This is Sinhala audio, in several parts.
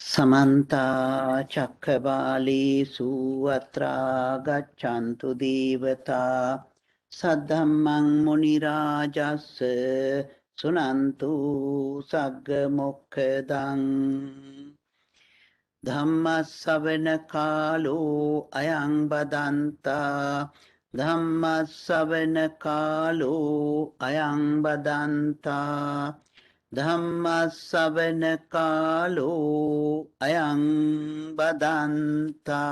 समन्ता चक्रवालेषु अत्रा गच्छन्तु देवता सद्धम्मं मुनिराजस्य शृण्वन्तु सग्मुखदं धम्मश्रवणकालो अयं बदन्ता धम्मश्रवणकालो अयं बदन्ता धम्मश्रवणकालो अयं बदन्ता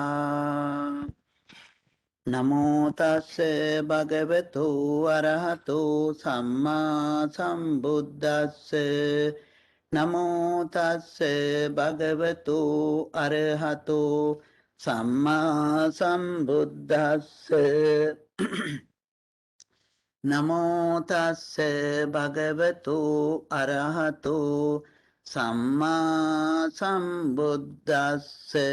नमो तस्से भगवतो अरहतो सम्मा सम्बुद्दस्से नमो तस्से भगवतो अरहतो सम्मा सम्बुद्दस्से नमो तस्से भगवतो अरहतो सम्मा सम्बुद्दस्से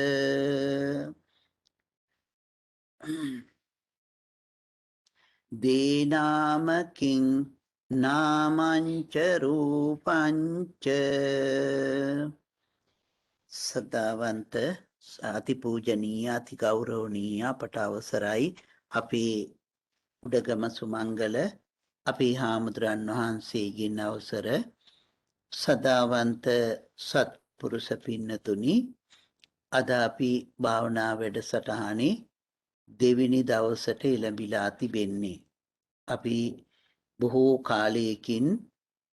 දේනාම කිං නාමංච රූපංච සදාවන්ත අතිපූජනීය අති ගෞරවනීය අපට අවසරයි අපේ උඩගම සුමංගල අපේ හාමුදුරන් වහන්සේගෙන් අවසර සදාවන්ත සත්පුරුෂ පින්නතුනි අද අපි භාවනා වැඩසටහනේ දෙවෙනි දවසට එළඹිලා තිබෙන්නේ. අපි බොහෝ කාලයකින්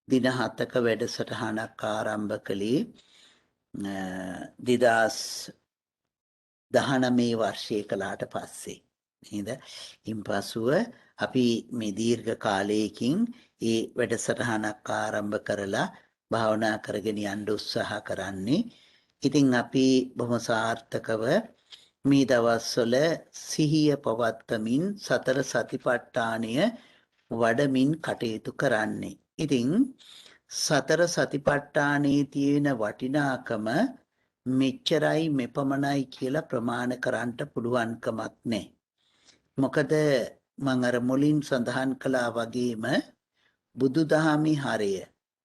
දින 7ක වැඩසටහනක් ආරම්භ කළේ 2019 වර්ෂයේ කලකට පස්සේ නේද? ඉන්පසුව අපි මේ දීර්ඝ කාලයකින් ඒ වැඩසටහනක් ආරම්භ කරලා භාවනා කරගෙන යන්න උත්සාහ කරන්නේ. ඉතින් අපි බොහොම සාර්ථකව මේ දවස්වල සිහිය පවත්වමින් සතර සතිපට්ඨානය වඩමින් කටයුතු කරන්නේ. ඉතින් සතර සතිපට්ඨානයේ තියෙන වටිනාකම මෙච්චරයි මෙපමණයි කියලා ප්‍රමාණ කරන්න පුළුවන්කමක් නැහැ. මොකද මම අර මුලින් සඳහන් කළා වගේම බුදුදහමේ හරය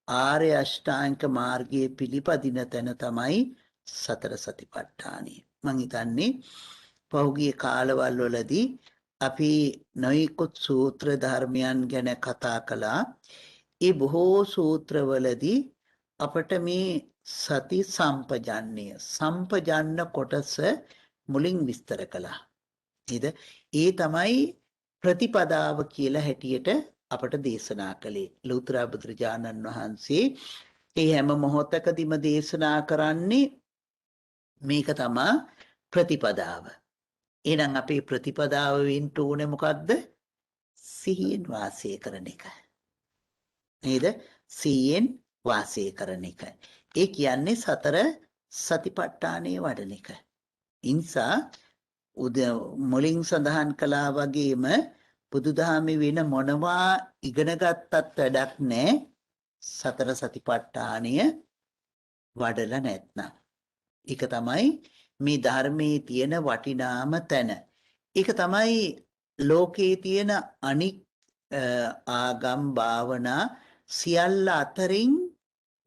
ආර්ය අෂ්ටාංග මාර්ගයේ පිළිපදින තැන තමයි සතර සතිපට්ඨානය. මං හිතන්නේ පහුගිය කාලවල වලදී අපි නොයෙකුත් සූත්‍ර ධර්මයන් ගැන කතා කළා. ඒ බොහෝ සූත්‍රවලදී අපට මේ සති සම්පජන්න කොටස මුලින් විස්තර කළා. නේද? ඒ තමයි ප්‍රතිපදාව කියලා හැටියට අපට දේශනා කළේ. ලෞතර බුදුරජාණන් වහන්සේ ඒ හැම මොහොතකදීම දේශනා කරන්නේ මේක තමා ප්‍රතිපදාව. එහෙනම් අපේ ප්‍රතිපදාව වෙන්න ඕනේ මොකද්ද? සිහියෙන් වාසය කරන එක. නේද? සිහියෙන් වාසය කරන එක. ඒ කියන්නේ සතර සතිපට්ඨානයේ වඩන එක. ඉන්සා මුලින් සඳහන් කළා වගේම බුදුදහමේ වෙන මොනවා ඉගෙන ගත්තත් වැඩක් නැහැ. සතර සතිපට්ඨානය වඩලා නැත්නම්. ඒක තමයි මේ ධර්මයේ තියෙන වටිනාම තැන. ඒක තමයි ලෝකයේ තියෙන අනික් ආගම් භාවනා සියල්ල අතරින්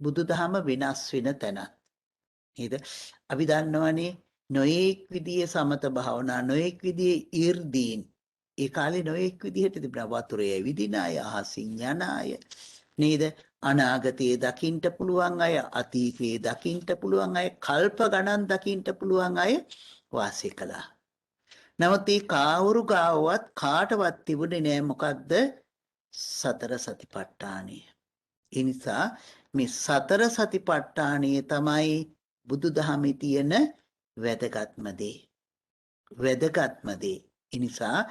බුදුදහම වෙනස් වෙන තැන. නේද? අපි දන්නවනේ නොඑක් විදිහේ සමත භාවනා නොඑක් විදිහේ ඊර්දීන් ඒ කාලේ නොඑක් විදිහට තිබුණා. වතුරේ ඇවිදින අය, අහසින් යන අය නේද? අනාගතයේ දකින්න පුළුවන් අය, අතීතයේ දකින්න පුළුවන් අය, කල්ප ගණන් දකින්න පුළුවන් අය වාසය කළා. නමුත් මේ කාවුරු ගාවවත් කාටවත් තිබුණේ නෑ මොකද්ද? සතර සතිපට්ඨානය. ඒ නිසා මේ සතර සතිපට්ඨානය තමයි බුදුදහමේ තියෙන වැදගත්ම දේ. වැදගත්ම දේ. ඒ නිසා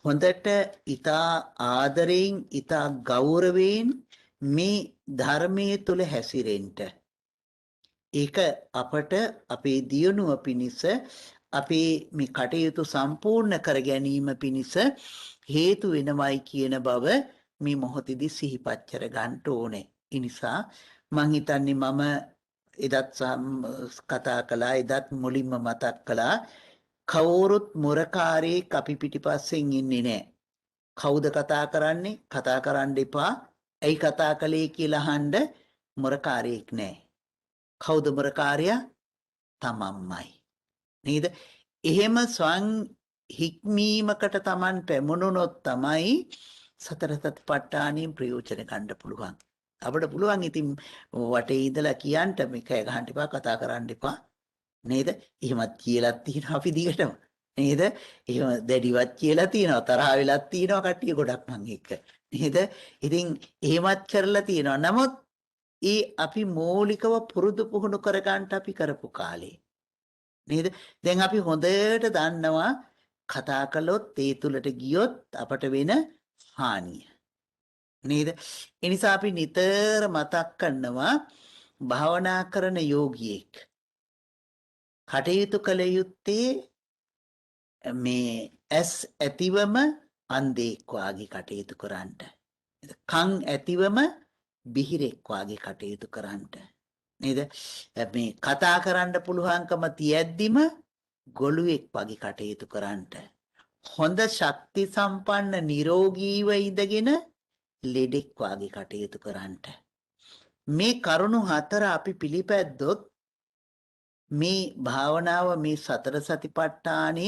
හොඳට ඊතා ආදරයෙන් ඊතා ගෞරවයෙන් මේ ධර්මයේ තුල හැසිරෙන්න. ඒක අපට අපේ දියුණුව පිණිස අපේ මේ කටයුතු සම්පූර්ණ කර ගැනීම පිණිස හේතු වෙනවයි කියන බව මේ මොහොතේදී සිහිපත් කර ගන්න ඕනේ. ඒ නිසා මම හිතන්නේ මම එදත් කතා කළා, එදත් මුලින්ම මතක් කළා, කවුරුත් මුරකාරයෙක් අපි පිටිපස්සෙන් ඉන්නේ නැහැ. කවුද කතා කරන්නේ? කතා කරන්න එපා. ඇයි කතා කළේ කියලා අහන්න මුරකාරයෙක් නැහැ. කවුද මුරකාරයා? තමන්මයි. නේද? එහෙම ස්වං හික්මීමකට තමන් පැමුණුනොත් තමයි සතර සතිපට්ඨානයෙන් ප්‍රයෝජන ගන්න පුළුවන්. අපිට පුළුවන් ඉතින් වටේ ඉඳලා කියන්න මේ කෑ ගහන්න එපා කතා කරන්න එපා නේද? එහෙමත් කියලා තියෙනවා අපි දිගටම. නේද? එහෙම දැඩිවත් කියලා තියෙනවා තරහ වෙලත් තියෙනවා කට්ටිය ගොඩක් මං එක්ක. නේද? ඉතින් එහෙමත් කරලා තියෙනවා. නමුත් ඒ අපි මූලිකව පුරුදු පුහුණු කරගන්න අපි කරපු කාලේ. නේද? දැන් අපි හොඳට දන්නවා කතා කළොත් ඒ තුලට ගියොත් අපට වෙන හානිය. නේද? ඒ නිසා අපි නිතර මතක් කරනවා භාවනා කරන යෝගියෙක් කටයුතු කළ යුත්තේ මේ ඇස් ඇතිවම අන්ධෙක් වාගේ කටයුතු කරන්නට. කන් ඇතිවම බිහිරෙක් වාගේ කටයුතු කරන්නට. නේද? මේ කතා කරන්න පුළුවන්කම තියෙද්දිම ගොළුෙක් වගේ කටයුතු කරන්නට. හොඳ ශක්ති සම්පන්න නිරෝගීව ඉඳගෙන ලෙඩෙක් වගේ කටයුතු කරන්නට. මේ කරුණු හතර අපි පිළිපැද්දොත් මේ භාවනාව මේ සතර සතිපට්ඨානය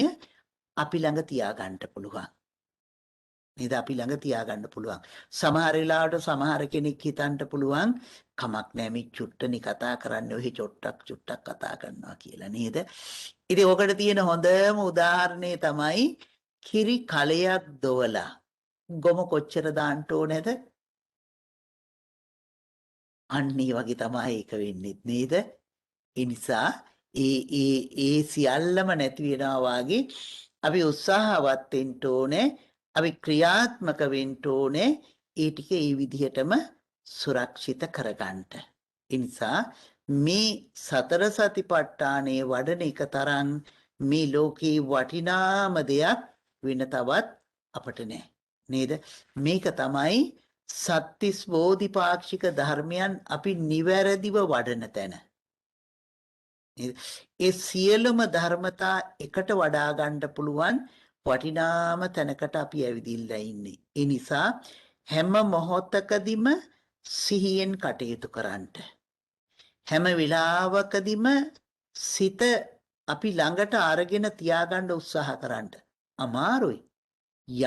අපි ළඟ තියාගන්න පුළුවන්. නේද? අපි ළඟ තියාගන්න පුළුවන්. සමහර වෙලාවට සමහර කෙනෙක් හිතන්න පුළුවන් කමක් නැහැ මේ චුට්ටනි කතා කරන්නේ ඔහි චුට්ටක් කතා කරනවා කියලා නේද? ඉතින් ඔකට තියෙන හොඳම උදාහරණය තමයි කිරි කලයක් දොවලා ගොම කොච්චර දාන්න ඕනේද? අන්න ඒ වගේ තමයි ඒක වෙන්නේ නේද? ඒ නිසා ඒ සියල්ලම නැති වෙනවා වාගේ අපි උත්සාහවත් වෙන්න ඕනේ. අපි ක්‍රියාත්මක වෙන්න ඕනේ. ඒ ටික ඒ විදිහටම සුරක්ෂිත කරගන්න. ඒ නිසා මේ සතර සතිපට්ඨානයේ වඩන එක තරම් මේ ලෝකේ වටිනාම දෙයක් වෙන තවත් අපට නැහැ. නේද? මේක තමයි සත්‍තිස් බෝධිපාක්ෂික ධර්මයන් අපි නිවැරදිව වඩන තැන. ඒ සියලුම ධර්මතා එකට වඩා ගන්න පුළුවන් වටිනාම තැනකට අපි ඇවිදින්න ඉන්නේ. ඒ නිසා හැම මොහොතකදීම සිහියෙන් කටයුතු කරන්න. හැම වෙලාවකදීම සිත අපි ළඟට අරගෙන තියාගන්න උත්සාහ කරන්න. අමාරුයි.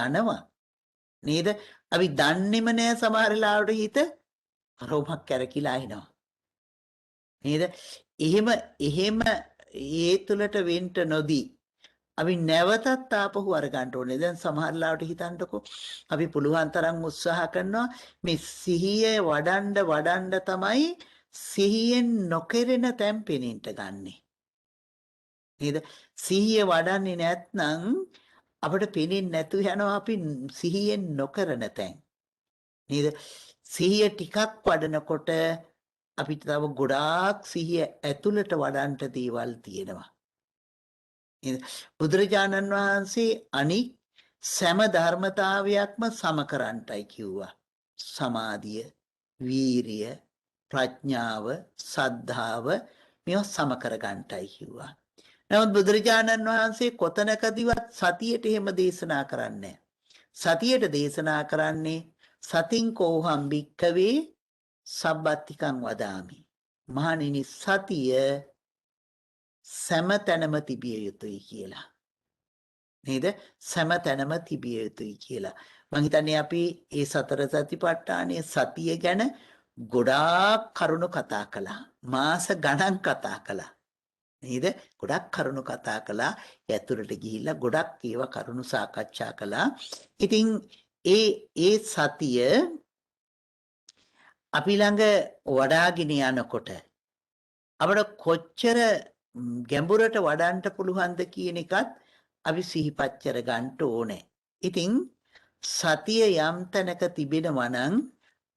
යනවා. නේද? අපි දන්නේම නෑ සමහර වෙලාවට හිත රෝමක් කැරකිලා එනවා. නේද? එහෙම ඒ තුලට වෙන්න නොදී අපි නැවතත් ආපහු අරගන්න ඕනේ. දැන් සමහර ලාවට හිතන්නකෝ අපි පුළුවන් තරම් උත්සාහ කරනවා මේ සිහිය වඩන්න තමයි සිහියෙන් නොකරන තැන් පෙනෙන්න ගන්නෙ. නේද? සිහිය වඩන්නේ නැත්නම් අපිට පෙනෙන්නේ නැතු යනවා අපි සිහියෙන් නොකරන තැන්. නේද? සිහිය ටිකක් වඩනකොට අපිට තව ගොඩාක් සිහිය ඇතුළට වඩන්ට දේවල් තියෙනවා. බුදුරජාණන් වහන්සේ අනික් සෑම ධර්මතාවයක්ම සම කරන්නටයි කිව්වා. සමාධිය, වීරිය, ප්‍රඥාව, සද්ධාව මේවා සම කරගන්නටයි කිව්වා. නමුත් බුදුරජාණන් වහන්සේ කොතනකදීවත් සතියට එහෙම දේශනා කරන්නේ නැහැ. සතියට දේශනා කරන්නේ සතින් කෝහම් භික්ඛවේ සබ්බත්තිකං වදාමි. මහණෙනි සතිය සෑම තැනම තිබිය යුතුයි කියලා. නේද? සෑම තැනම තිබිය යුතුයි කියලා. මම හිතන්නේ අපි ඒ සතර සතිපට්ඨානයේ සතිය ගැන ගොඩාක් කරුණු කතා කළා. මාස ගණන් කතා කළා. නේද? ගොඩක් කරුණු කතා කළා. ඇතුළට ගිහිල්ලා ගොඩක් ඒවා කරුණු සාකච්ඡා කළා. ඉතින් ඒ සතිය අපි ළඟ වඩාගෙන යනකොට අපිට කොච්චර ගැඹුරට වඩන්න පුළුවන්ද කියන එකත් අපි සිහිපත් කර ගන්න ඕනේ. ඉතින් සතිය යම් තැනක තිබෙනවා නම්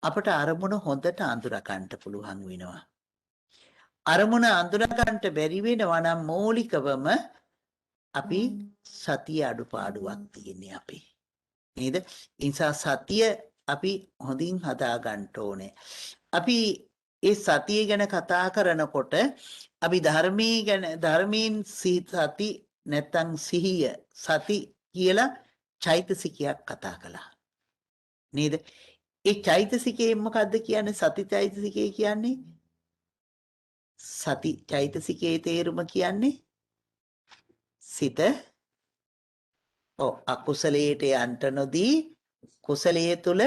අපට අරමුණ හොඳට අඳුර ගන්න පුළුවන් වෙනවා. අරමුණ අඳුර ගන්නට බැරි වෙනවා නම් මූලිකවම අපි සතිය අඩුපාඩුවක් තියෙන්නේ අපේ. නේද? ඒ නිසා සතිය අපි හොඳින් හදා ගන්න ඕනේ. අපි ඒ සතිය ගැන කතා කරනකොට අපි ධර්මයෙන් සති නැත්තම් සිහිය සති කියලා චෛතසිකයක් කතා කළා. නේද? ඒ චෛතසිකේ මොකද්ද කියන්නේ? සති චෛතසිකේ කියන්නේ සති චෛතසිකයේ තේරුම කියන්නේ සිත අකුසලයට යන්ට නොදී කුසලයේ තුල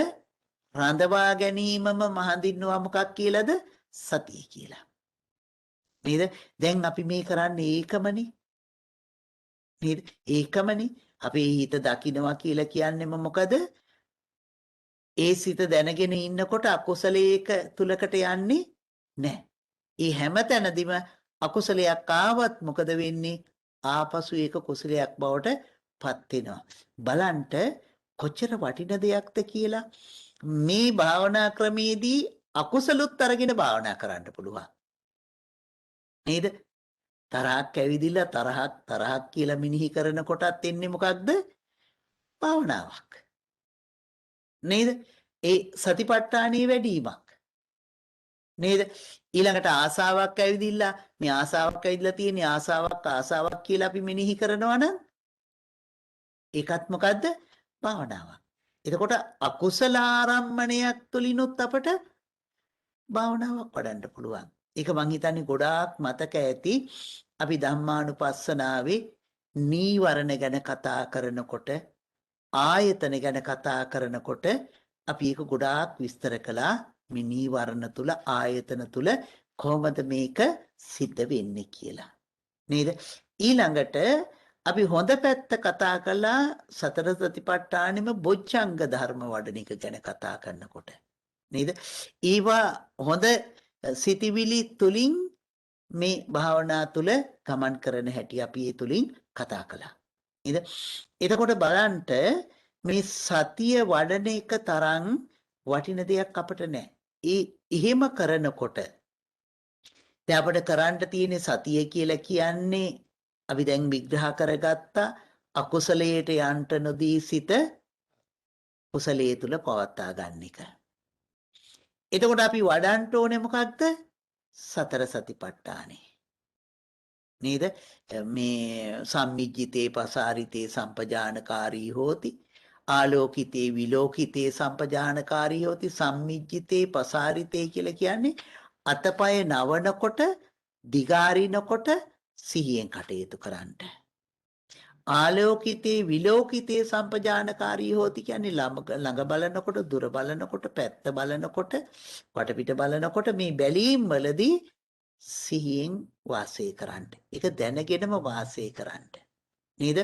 රඳවා ගැනීමම මහඳින්නවා මොකක් කියලාද? සතිය කියලා. නේද? දැන් අපි මේ කරන්නේ ඒකමනේ. නේද? ඒකමනේ. අපේ හිත දකින්නවා කියලා කියන්නේම මොකද? ඒ සිත දැනගෙන ඉන්නකොට අකුසලයක තුලකට යන්නේ නැහැ. ඒ හැම තැනදීම අකුසලයක් ආවත් මොකද වෙන්නේ? ආපසු ඒක කුසලයක් බවට පත් වෙනවා. බලන්ට කොච්චර වටින දෙයක්ද කියලා. මේ භාවනා ක්‍රමේදී අකුසලුත් අරගෙන භාවනා කරන්න පුළුවන්. නේද? තරහක් ඇවිදිලා තරහක් කියලා මිනිහි කරනකොටත් එන්නේ මොකක්ද? භාවනාවක්. නේද? ඒ සතිපට්ඨානයේ වැඩිවීමක්. නේද? ඊළඟට ආසාවක් ඇවිදිලා මේ ආසාවක් ඇවිදලා තියෙන ආසාවක් කියලා අපි මෙනෙහි කරනවා නම් ඒකත් මොකද්ද? භාවනාවක්. එතකොට අකුසල ආරම්මණයක් තුලිනුත් අපට භාවනාවක් වඩන්න පුළුවන්. ඒක මං හිතන්නේ ගොඩාක් මතක ඇති අපි ධම්මානුපස්සනාවේ නීවරණ ගැන කතා කරනකොට ආයතන ගැන කතා කරනකොට අපි ඒක ගොඩාක් විස්තර කළා. මේ නීවරණ තුල ආයතන තුල කොහොමද මේක සිද්ධ වෙන්නේ කියලා. නේද? ඊළඟට අපි හොඳ පැත්ත කතා කළා සතර සතිපට්ඨානෙම බොජ්ජංග ධර්ම වඩන එක ගැන කතා කරනකොට. නේද? ඊවා හොඳ සිතිවිලි තුලින් මේ භාවනා තුල ගමන් කරන හැටි අපි ඒ තුලින් කතා කළා. නේද? එතකොට බලන්න මේ සතිය වඩන එක තරම් වටින දෙයක් අපිට නැහැ. එහෙම කරනකොට දැන් අපිට කරන්න තියෙන සතිය කියලා කියන්නේ අපි දැන් විග්‍රහ කරගත්ත අකුසලයට යන්ට නොදී සිත කුසලයේ තුල පවත්වා ගන්න එක. එතකොට අපි වඩන්න ඕනේ මොකක්ද? සතර සතිපට්ඨානෙ. නේද? මේ සම්මිජ්ජිතේ පසාරිතේ සම්පජානකාරී හෝති ආලෝකිතේ විලෝකිතේ සම්පජානකාරී හෝති සම්මිජ්ජිතේ පසාරිතේ කියලා කියන්නේ අතපය නවනකොට දිගාරිනකොට සිහියෙන් කටයුතු කරන්න. ආලෝකිතේ විලෝකිතේ සම්පජානකාරී හෝති කියන්නේ ළඟ බලනකොට දුර බලනකොට පැත්ත බලනකොට වටපිට බලනකොට මේ බැලීම් වලදී සිහියෙන් වාසය කරන්න. ඒක දැනගෙනම වාසය කරන්න. නේද?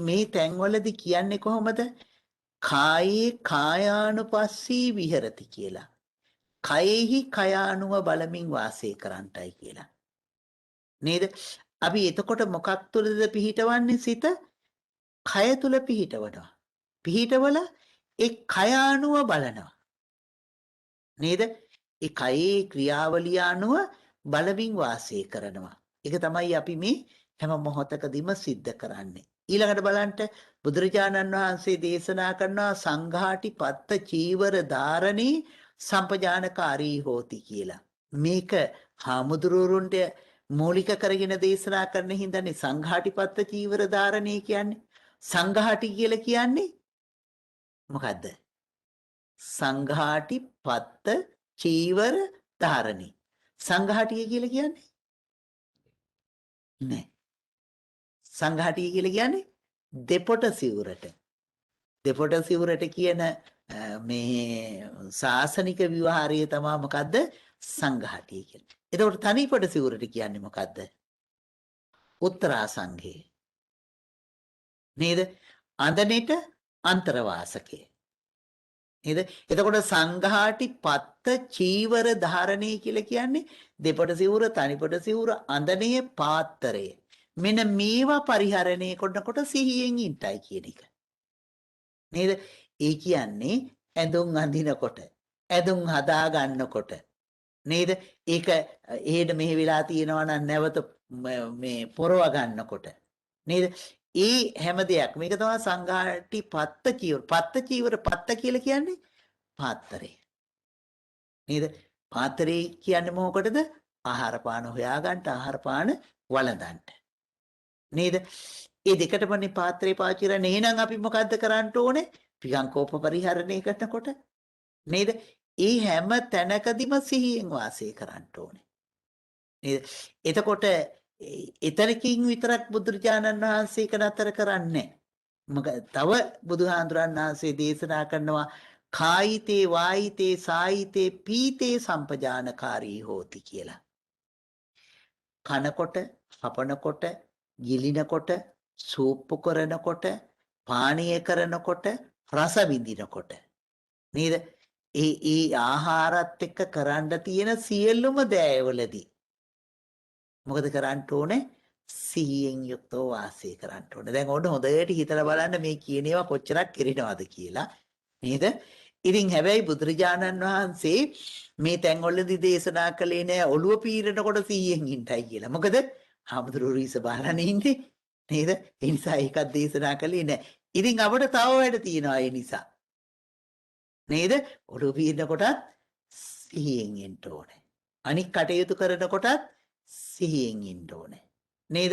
මේ තැන්වලදී කියන්නේ කොහොමද? කායේ කායානුපස්සී විහෙරති කියලා. කයෙහි කයානුව බලමින් වාසය කරන්නයි කියලා. නේද? අපි එතකොට මොකක් තුළද පිහිටවන්නේ සිත? කය තුල පිහිටවනවා. පිහිටවල ඒ කය අනුව බලනවා. නේද? ඒ කයේ ක්‍රියාවලිය අනුව බලමින් වාසය කරනවා. ඒක තමයි අපි මේ හැම මොහොතකදීම සිද්ධ කරන්නේ. ඊළඟට බලන්න බුදුරජාණන් වහන්සේ දේශනා කරනවා සංඝාටි පත්ත චීවර ධාරණී සම්පජානකාරී හෝති කියලා. මේක හාමුදුරුවරුන්ට මූලික කරගෙන දේශනා කරන හින්දානේ සංඝාටිපත්ත චීවර ධාරණය කියන්නේ. සංඝාටි කියලා කියන්නේ මොකද්ද? සංඝාටිපත්ත චීවර ධාරණී. සංඝාටිය කියලා කියන්නේ නෑ. සංඝාටිය කියලා කියන්නේ දෙපොට සිවුරට. දෙපොට සිවුරට කියන මේ සාසනික විවහාරය තමයි මොකද්ද? සංඝාටිය කියන්නේ. එතකොට තනිපොට සිවුරට කියන්නේ මොකද්ද? උත්තරා සංඝේ. නේද? අඳනෙට අන්තරවාසකේ. නේද? එතකොට සංඝාටි පත්ත චීවර ධාරණය කියලා කියන්නේ දෙපොට සිවුර, තනිපොට සිවුර, අඳනේ පාත්‍රය. මෙන්න මේවා පරිහරණය කරනකොට සිහියෙන් ඉන්නයි කියන එක. නේද? ඒ කියන්නේ ඇඳුම් අඳිනකොට, ඇඳුම් හදා ගන්නකොට නේද? ඒක එහෙඩ මෙහෙ වෙලා තියෙනවා නම් නැවත මේ පොරව ගන්නකොට නේද? ඒ හැම දෙයක් මේක තමයි සංඝාටි පත්ත චීවර. පත්ත චීවර පත්ත කියලා කියන්නේ පාත්‍රය. නේද? පාත්‍රය කියන්නේ මොකටද? ආහාර පාන හොයාගන්න, ආහාර පාන වළඳන්න. නේද? ඒ දෙකටමනේ පාත්‍රේ පාවිච්චි කරන්නේ. එහෙනම් අපි මොකද්ද කරන්න ඕනේ? පිගංකෝප පරිහරණය කරනකොට නේද? ඒ හැම තැනකදීම සිහියෙන් වාසය කරන්න ඕනේ. නේද? එතකොට එතනකින් විතරක් බුදුරජාණන් වහන්සේ ඒක නතර කරන්නේ තව බුදුහාඳුරන් වහන්සේ දේශනා කරනවා කායිතේ වායිතේ සායිතේ පීතේ සම්පජානකාරී හෝති කියලා. කනකොට, හපනකොට, ගිලිනකොට, සූප්පු කරනකොට, පානීය කරනකොට, රස විඳිනකොට නේද? ඒ ආහාරත් එක්ක කරන්න තියෙන සියලුම දෑවලදී මොකද කරන්න ඕනේ? සිහියෙන් යුක්තව වාසය කරන්න ඕනේ. දැන් ඕන හොඳට හිතලා බලන්න මේ කියන ඒවා කොච්චරක් කිරිනවද කියලා. නේද? ඉතින් හැබැයි බුදුරජාණන් වහන්සේ මේ තැන්වලදී දේශනා කළේ නෑ ඔළුව පීරනකොට සිහියෙන් ඉන්නයි කියලා. මොකද හාමුදුරුවෝ රීස බාරනේ ඉන්නේ. නේද? ඒ නිසා ඒකත් දේශනා කළේ නෑ. ඉතින් අපිට තව වැඩ තියෙනවා ඒ නිසා. නේද? ඔළුව පීරනකොටත් සිහියෙන් ඉන්න ඕනේ. අනික් කටයුතු කරනකොටත් සිහියෙන් ඉන්න ඕනේ. නේද?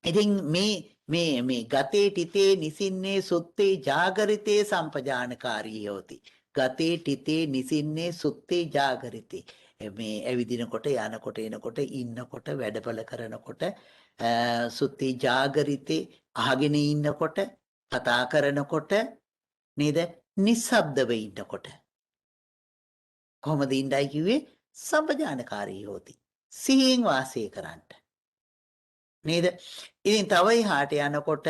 ඉතින් මේ ගතේ ටිතේ නිසින්නේ සුත්තේ ජාගරිතේ සම්පජානකාරී හොති. ගතේ ටිතේ නිසින්නේ සුත්තේ ජාගරිතේ. මේ ඇවිදිනකොට යනකොට එනකොට ඉන්නකොට වැඩපල කරනකොට සුත්තේ ජාගරිතේ අහගෙන ඉන්නකොට කතා කරනකොට නේද? නිස්සබ්දව ඉන්නකොට කොහොමද ඉඳයි කිව්වේ? සම්පජානකාරී හොති. සිහියෙන් වාසය කරන්න. නේද? ඉතින් තව එහාට යනකොට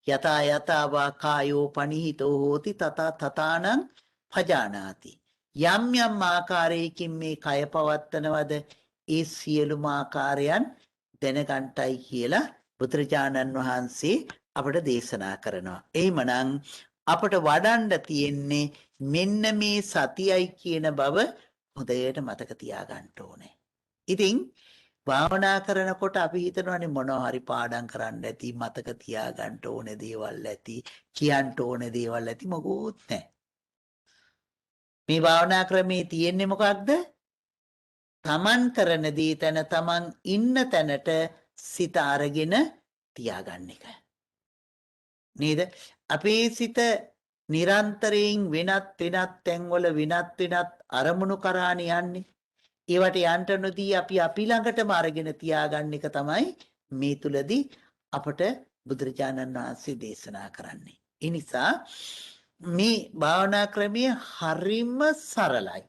යතා යතාවා කායෝ පනිහිතෝ හෝති තතා තතානං පජානාති. යම් යම් ආකාරයකින් මේ කය පවත්වනවද ඒ සියලුම ආකාරයන් දැනගන්ටයි කියලා බුදුරජාණන් වහන්සේ අපට දේශනා කරනවා. එහෙමනම් අපට වඩන්න තියෙන්නේ මෙන්න මේ සතියයි කියන බව හොඳට මතක තියාගන්න ඕනේ. ඉතින් භාවනා කරනකොට අපි හිතනවානේ මොනවා හරි පාඩම් කරන්න ඇති මතක තියාගන්න ඕනේ දේවල් ඇති කියන්න ඕනේ දේවල් ඇති මොකුත් නැහැ. මේ භාවනා ක්‍රමේ තියෙන්නේ මොකක්ද? තමන් කරන දේ තැන තමන් ඉන්න තැනට සිත අරගෙන තියාගන්න එක. නේද? අපේ සිත නිරන්තරයෙන් වෙනත් තැන්වල වෙනත් අරමුණු කරාන යන්නේ. ඒවට යන්ට නොදී අපි ළඟටම අරගෙන තියාගන්න එක තමයි මේ තුලදී අපට බුදුරජාණන් වහන්සේ දේශනා කරන්නේ. ඒ නිසා මේ භාවනා ක්‍රමය හරිම සරලයි.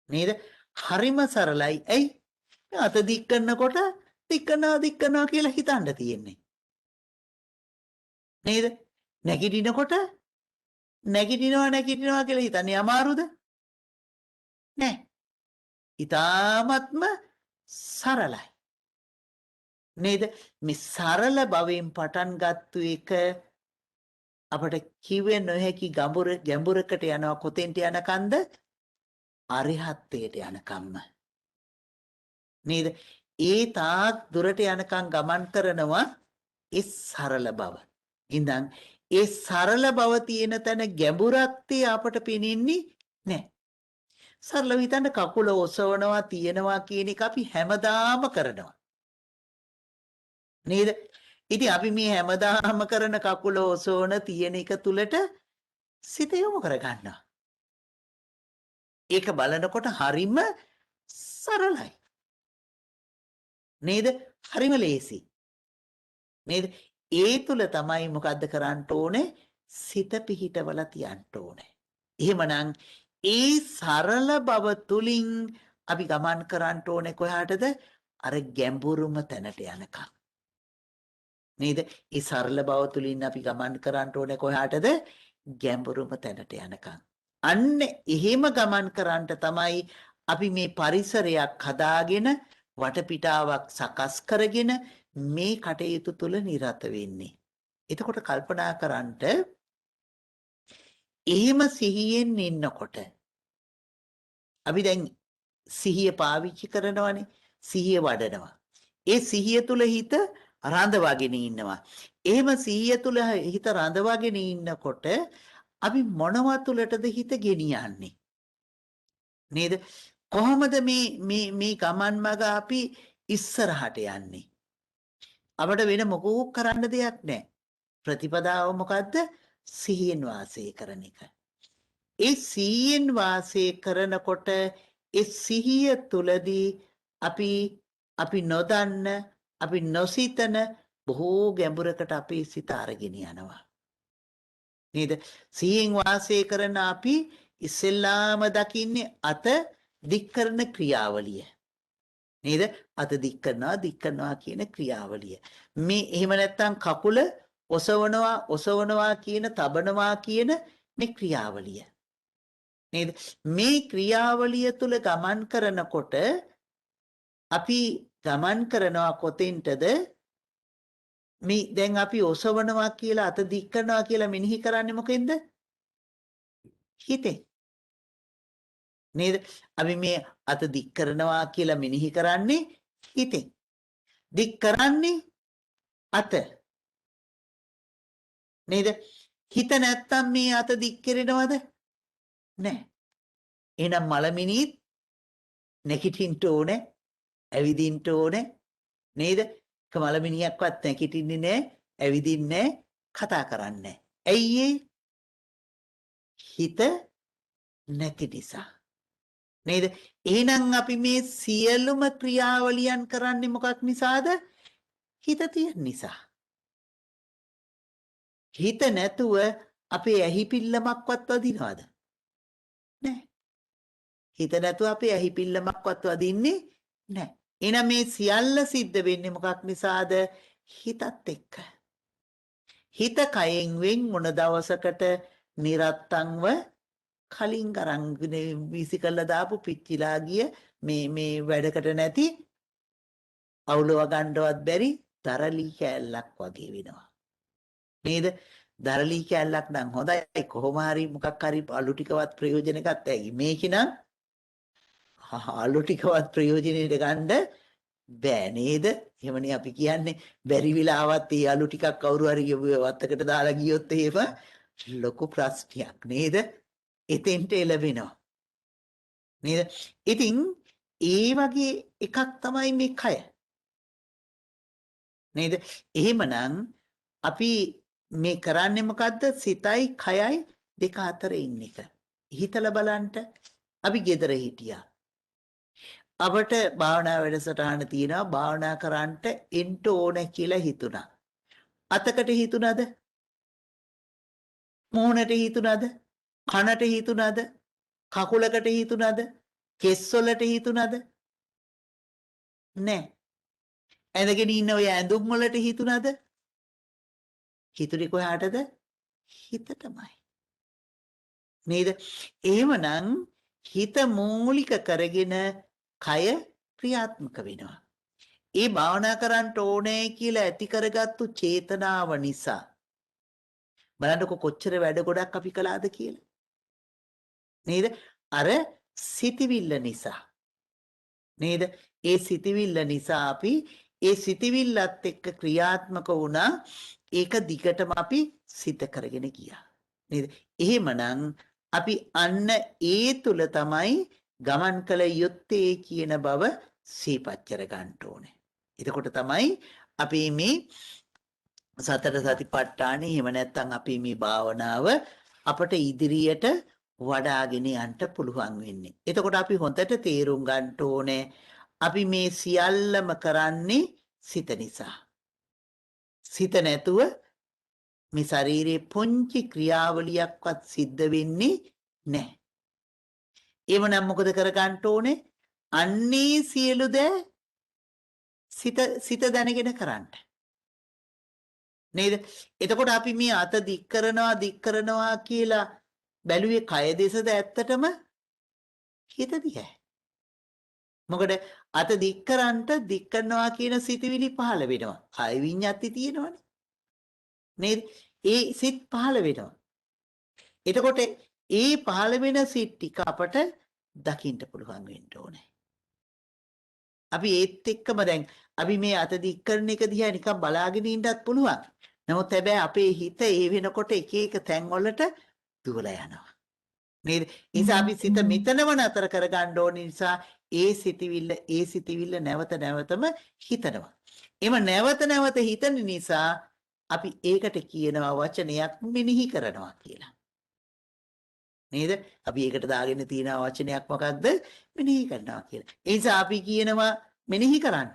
නේද? හරිම සරලයි. ඇයි? අත දික් කරනකොට දික් කරනවා කියලා හිතන්න තියෙන්නේ. නේද? නැගිටිනවා කියලා හිතන්නේ අමාරුද? නෑ. ඉතාමත්ම සරලයි. නේද? මේ සරල බවෙන් පටන් ගත්තු එක අපට කිව්වේ නොහැකි ගැඹුරකට යනවා කොතෙන්ට යනකන්ද? අරිහත්ත්වයට යනකම්ම. නේද? ඒ තාක් දුරට යනකම් ගමන් කරනවා ඒ සරල බව. ඉඳන් ඒ සරල බව තියෙන තැන ගැඹුරත්තේ අපට පෙනෙන්නේ නැහැ. සරලව හිතන්න කකුල ඔසවනවා තියනවා කියන එක අපි හැමදාම කරනවා. නේද? ඉතින් අපි මේ හැමදාම කරන කකුල ඔසවන තියෙන එක තුලට සිත යොමු කර ගන්නවා. ඒක බලනකොට හරිම සරලයි. නේද? හරිම ලේසි. නේද? ඒ තුල තමයි මොකද්ද කරන්න ඕනේ? සිත පිහිටවල තියන්න ඕනේ. එහෙමනම් ඒ සරල බව තුලින් අපි ගමන් කරන්න ඕනේ කොහාටද? අර ගැඹුරුම තැනට යනකම්. නේද? ඒ සරල බව තුලින් අපි ගමන් කරන්න ඕනේ කොහාටද? ගැඹුරුම තැනට යනකම්. අන්න එහෙම ගමන් කරන්න තමයි අපි මේ පරිසරයක් හදාගෙන වටපිටාවක් සකස් කරගෙන මේ කටයුතු තුල නිරත වෙන්නේ. එතකොට කල්පනා කරන්ට එහෙම සිහියෙන් ඉන්නකොට අපි දැන් සිහිය පාවිච්චි කරනවානේ, සිහිය වඩනවා. ඒ සිහිය තුල හිත රඳවාගෙන ඉන්නවා. එහෙම සිහිය තුල හිත රඳවාගෙන ඉන්නකොට අපි මොනවා තුලටද හිත ගෙනියන්නේ? නේද? කොහොමද මේ ගමන් මඟ අපි ඉස්සරහට යන්නේ? අපිට වෙන මොකෝ කරන්න දෙයක් නැහැ. ප්‍රතිපදාව මොකද්ද? සිහියෙන් වාසය කරන එක. ඒ සිහියෙන් වාසය කරනකොට ඒ සිහිය තුලදී අපි නොදන්න, අපි නොසිතන බොහෝ ගැඹුරකට අපේ සිත අරගෙන යනවා. නේද? සිහියෙන් වාසය කරන අපි ඉස්සෙල්ලාම දකින්නේ අත දික් කරන ක්‍රියාවලිය. නේද? අත දික් කරනවා කියන ක්‍රියාවලිය. මේ එහෙම නැත්නම් කකුල ඔසවනවා කියන, තබනවා කියන මේ ක්‍රියාවලිය. නේද? මේ ක්‍රියාවලිය තුල ගමන් කරනකොට අපි ගමන් කරනවා කොතෙන්ටද? මේ දැන් අපි ඔසවනවා කියලා, අත දික් කරනවා කියලා මෙනෙහි කරන්නේ මොකෙන්ද? හිතෙන්. නේද? අපි මේ අත දික් කරනවා කියලා මෙනෙහි කරන්නේ හිතෙන්. දික් කරන්නේ අත. නේද? හිත නැත්තම් මේ අත දික් කරනවද? නැහැ. එහෙනම් මලමිනිත් නැගිටින්න ඕනේ, ඇවිදින්න ඕනේ. නේද? මලමිනියක්වත් නැගිටින්නේ නැහැ, ඇවිදින්නේ නැහැ, කතා කරන්නේ නැහැ. ඇයි හිත නැති නිසා. නේද? එහෙනම් අපි මේ සියලුම ක්‍රියාවලියන් කරන්නේ මොකක් නිසාද? හිත තියෙන නිසා. හිත නැතුව අපේ ඇහි පිල්ලමක්වත් වදිනවද? නැහැ. හිත නැතුව අපේ ඇහි පිල්ලමක්වත් වදින්නේ නැහැ. එහෙනම් මේ සියල්ල සිද්ධ වෙන්නේ මොකක් නිසාද? හිතත් එක්ක. හිත කයෙන් වෙන් මොන දවසකට නිරත්තන්ව කලින් අරන් වීසි කළා දාපු පිච්චිලා ගිය මේ වැඩකට නැති අවුලව ගන්නවත් බැරි දරලි කෑල්ලක් වගේ වෙනවා. නේද? දරලි කෑල්ලක් නම් හොඳයි, කොහොම හරි මොකක් හරි අලු ටිකවත් ප්‍රයෝජන ගත්ත හැකි. මේක නම් අලු ටිකවත් ප්‍රයෝජනෙට ගන්න බෑ නේද? එහෙමනේ අපි කියන්නේ. බැරි වෙලාවත් ඒ අලු ටිකක් කවුරු හරි වත්තකට දාලා ගියොත් එහෙම ලොකු ප්‍රශ්නයක් නේද? එතෙන්ට එළවෙනවා. නේද? ඉතින් ඒ වගේ එකක් තමයි මේ කය. නේද? එහෙමනම් අපි මේ කරන්නේ මොකද්ද? සිතයි කයයි දෙක අතර ඉන්න එක. හිතලා බලන්න. අපි ගෙදර හිටියා. අපට භාවනා වැඩසටහන තියෙනවා, භාවනා කරන්නට එන්න ඕන කියලා හිතුණා. අතකට හිතුණාද? මොහොනට හිතුණාද? කනට හිතුණාද? කකුලකට හිතුණාද? කෙස්වලට හිතුණාද? නැහැ. ඇඳගෙන ඉන්න ඔය ඇඳුම් වලට හිතුණාද? හිතුනේ කොහාටද? හිතටමයි. නේද? එහෙමනම් හිත මූලික කරගෙන කය ක්‍රියාත්මක වෙනවා. ඒ භාවනා කරන්න ඕනේ කියලා ඇති කරගත්තු චේතනාව නිසා බලන්නකො කොච්චර වැඩ ගොඩක් අපි කළාද කියලා. නේද? අර සිතවිල්ල නිසා. නේද? ඒ සිතවිල්ල නිසා අපි ඒ සිතවිල්ලත් එක්ක ක්‍රියාත්මක වුණා. ඒක දිගටම අපි සිත කරගෙන ගියා. නේද? එහෙමනම් අපි අන්න ඒ තුල තමයි ගමන් කළ යුත්තේ කියන බව සිහිපත් කර ගන්න ඕනේ. එතකොට තමයි අපි මේ සතර සතිපට්ඨානෙ එහෙම නැත්නම් අපි මේ භාවනාව අපට ඉදිරියට වඩාගෙන යන්න පුළුවන් වෙන්නේ. එතකොට අපි හොඳට තේරුම් ගන්න ඕනේ අපි මේ සියල්ලම කරන්නේ සිත නිසා. සිත නැතුව මේ ශරීරයේ පුංචි ක්‍රියාවලියක්වත් සිද්ධ වෙන්නේ නැහැ. එවනම් මොකද කරගන්න ඕනේ? අන්නේ සියලු දේ සිත දැනගෙන කරන්න. නේද? එතකොට අපි මේ අත දික් කරනවා කියලා බැලුවේ කය දෙසද ඇත්තටම හිත දිහා. මොකද අත දික් කරනවා කියන සිතවිලි පහළ වෙනවා. කාය විඤ්ඤාති තියෙනවනේ. නේද? ඒ සිත් පහළ වෙනවා. එතකොට ඒ පහළ වෙන සිත් ටික අපට දකින්න පුළුවන් වෙන්න ඕනේ. අපි ඒත් එක්කම දැන් අපි මේ අත දික් කරන එක දිහා නිකන් බලාගෙන ඉන්නත් පුළුවන්. නමුත් හැබැයි අපේ හිත ඒ වෙනකොට එක එක තැන් වලට දුවලා යනවා. නේද? ඒ නිසා අපි සිත මෙතනම නතර කරගන්න ඕන නිසා ඒ සිතවිල්ල නැවත නැවතම හිතනවා. එම නැවත නැවත හිතන නිසා අපි ඒකට කියනවා වචනයක් මෙනෙහි කරනවා කියලා. නේද? අපි ඒකට දාගෙන තියෙන වචනයක් මොකක්ද? මෙනෙහි කරනවා කියලා. ඒ නිසා අපි කියනවා මෙනෙහි කරන්න.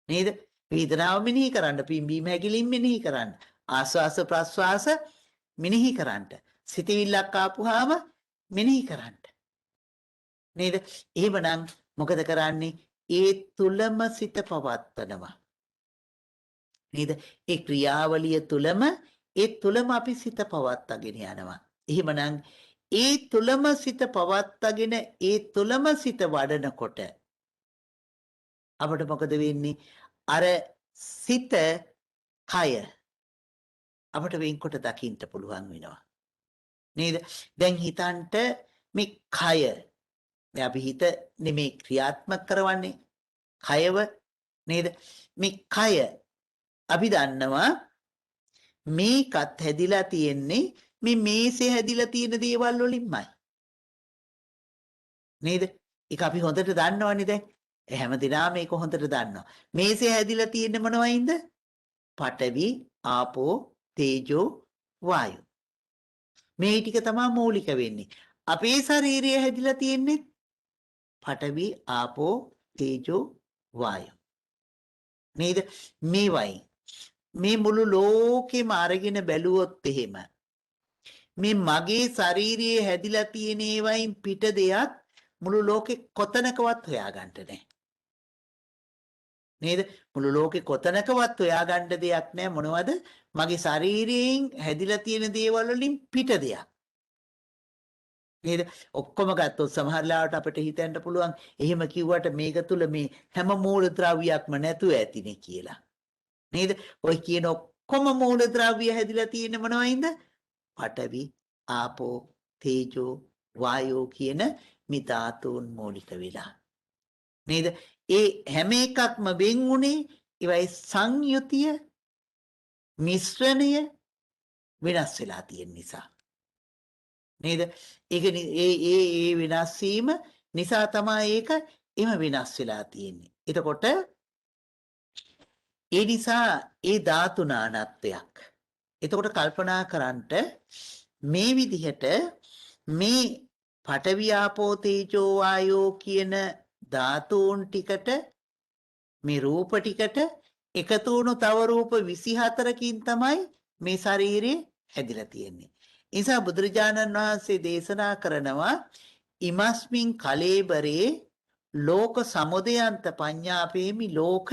නේද? වේදනාව මෙනෙහි කරන්න, පිම්බීම හැකිලින් මෙනෙහි කරන්න, ආස්වාස ප්‍රස්වාස මෙනෙහි කරන්න, සිතවිල්ලක් ආපුවාම මෙනෙහි කරන්න. නේද? එහෙමනම් මොකද කරන්නේ? ඒ තුලම සිත පවත්වනවා. නේද? ඒ ක්‍රියාවලිය තුලම අපි සිත පවත්වාගෙන යනවා. එහෙමනම් ඒ තුලම සිත පවත්වාගෙන ඒ තුලම සිත වඩනකොට අපිට මොකද වෙන්නේ? අර සිත කය අපිට වෙන්කොට දකින්න පුළුවන් වෙනවා. නේද? දැන් හිතන්ට මේ කය දැන් අපි හිත නෙමේ ක්‍රියාත්මක කරවන්නේ කයව නේද? මේ කය අපි දන්නවා මේකත් හැදිලා තියෙන්නේ මේ මේසේ හැදිලා තියෙන දේවල් වලින්මයි. නේද? ඒක අපි හොඳට දන්නවනේ දැන්. හැමදෙනාම මේක හොඳට දන්නවා. මේසේ හැදිලා තියෙන්නේ මොනවයින්ද? පඨවි, ආපෝ, තේජෝ, වායෝ. මේ ටික තමයි මූලික වෙන්නේ. අපේ ශරීරය හැදිලා තියෙන්නේ පඨවි, ආපෝ, තේජෝ, වායෝ. නේද? මේවයි. මේ මුළු ලෝකෙම අරගෙන බැලුවොත් එහෙම මේ මගේ ශාරීරියේ හැදිලා තියෙන ඒවායින් පිට දෙයක් මුළු ලෝකෙ කොතනකවත් හොයාගන්න නැහැ. නේද? මුළු ලෝකෙ කොතනකවත් හොයාගන්න දෙයක් නැහැ. මොනවද? මගේ ශාරීරියෙන් හැදිලා තියෙන දේවල් වලින් පිට දෙයක්. නේද? ඔක්කොම ගත්තොත් සමහර ලාවට අපිට හිතෙන්න පුළුවන් එහෙම කිව්වට මේක තුල මේ හැම මූල ද්‍රව්‍යයක්ම නැතුව ඇතිනේ කියලා. නේද? ඔය කියන ඔක්කොම මූල ද්‍රව්‍ය හැදිලා තියෙන්නේ මොනවයින්ද? පඨවි, ආපෝ, තේජෝ, වායෝ කියන මේ ධාතුන් මූලික වෙලා. නේද? ඒ හැම එකක්ම වෙන් උනේ ඒවයි සංයුතිය මිශ්‍රණය වෙනස් වෙලා තියෙන නිසා. නේද? ඒක ඒ වෙනස් වීම නිසා තමයි ඒක එම වෙනස් වෙලා තියෙන්නේ. එතකොට ඒ නිසා ඒ ධාතු නානත්වයක්. එතකොට කල්පනා කරන්ට මේ විදිහට මේ පඨවි ආපෝ තේජෝ වායෝ කියන ධාතුන් ටිකට මේ රූප ටිකට එකතු වුණු තව රූප 24කින් තමයි මේ ශරීරය හැදිලා තියෙන්නේ. ඒ නිසා බුදුරජාණන් වහන්සේ දේශනා කරනවා ඉමස්මින් කලේබරේ ලෝක සමුදයන්ත පඤ්ඤාපේමි ලෝක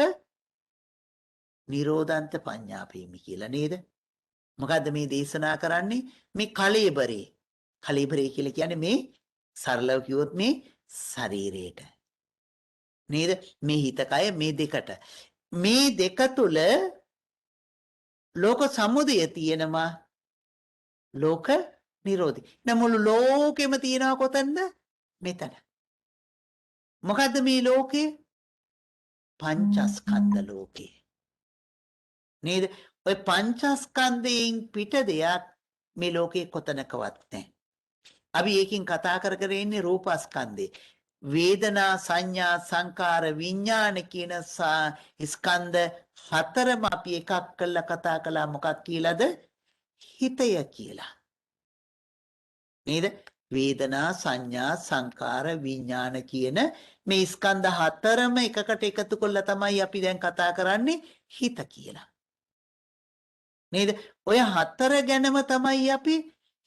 නිරෝධන්ත පඤ්ඤාපේමි කියලා නේද? මොකද්ද මේ දේශනා කරන්නේ? මේ කලේබරේ. කලේබරේ කියලා කියන්නේ මේ සරලව කිව්වොත් මේ ශරීරයට. නේද? මේ හිත කය මේ දෙකට. මේ දෙක තුල ලෝක සමුදය තියෙනවා. ලෝක නිරෝධي. දැන් මුළු ලෝකෙම තියෙනවා කොතනද? මෙතන. මොකද්ද මේ ලෝකේ? පංචස්කන්ධ ලෝකේ. නේද? ඔය පංචස්කන්ධයෙන් පිට දෙයක් මේ ලෝකේ කොතනකවත් නැහැ. අපි ඒකින් කතා කර කර ඉන්නේ රූපස්කන්ධේ. වේදනා සංඥා සංකාර විඥාන කියන ස්කන්ධ හතරම අපි එකක් කරලා කතා කළා මොකක් කියලාද? හිතය කියලා. නේද? වේදනා සංඥා සංකාර විඥාන කියන මේ ස්කන්ධ හතරම එකකට එකතු කරලා තමයි අපි දැන් කතා කරන්නේ හිත කියලා. නේද? ඔය හතර ගැනම තමයි අපි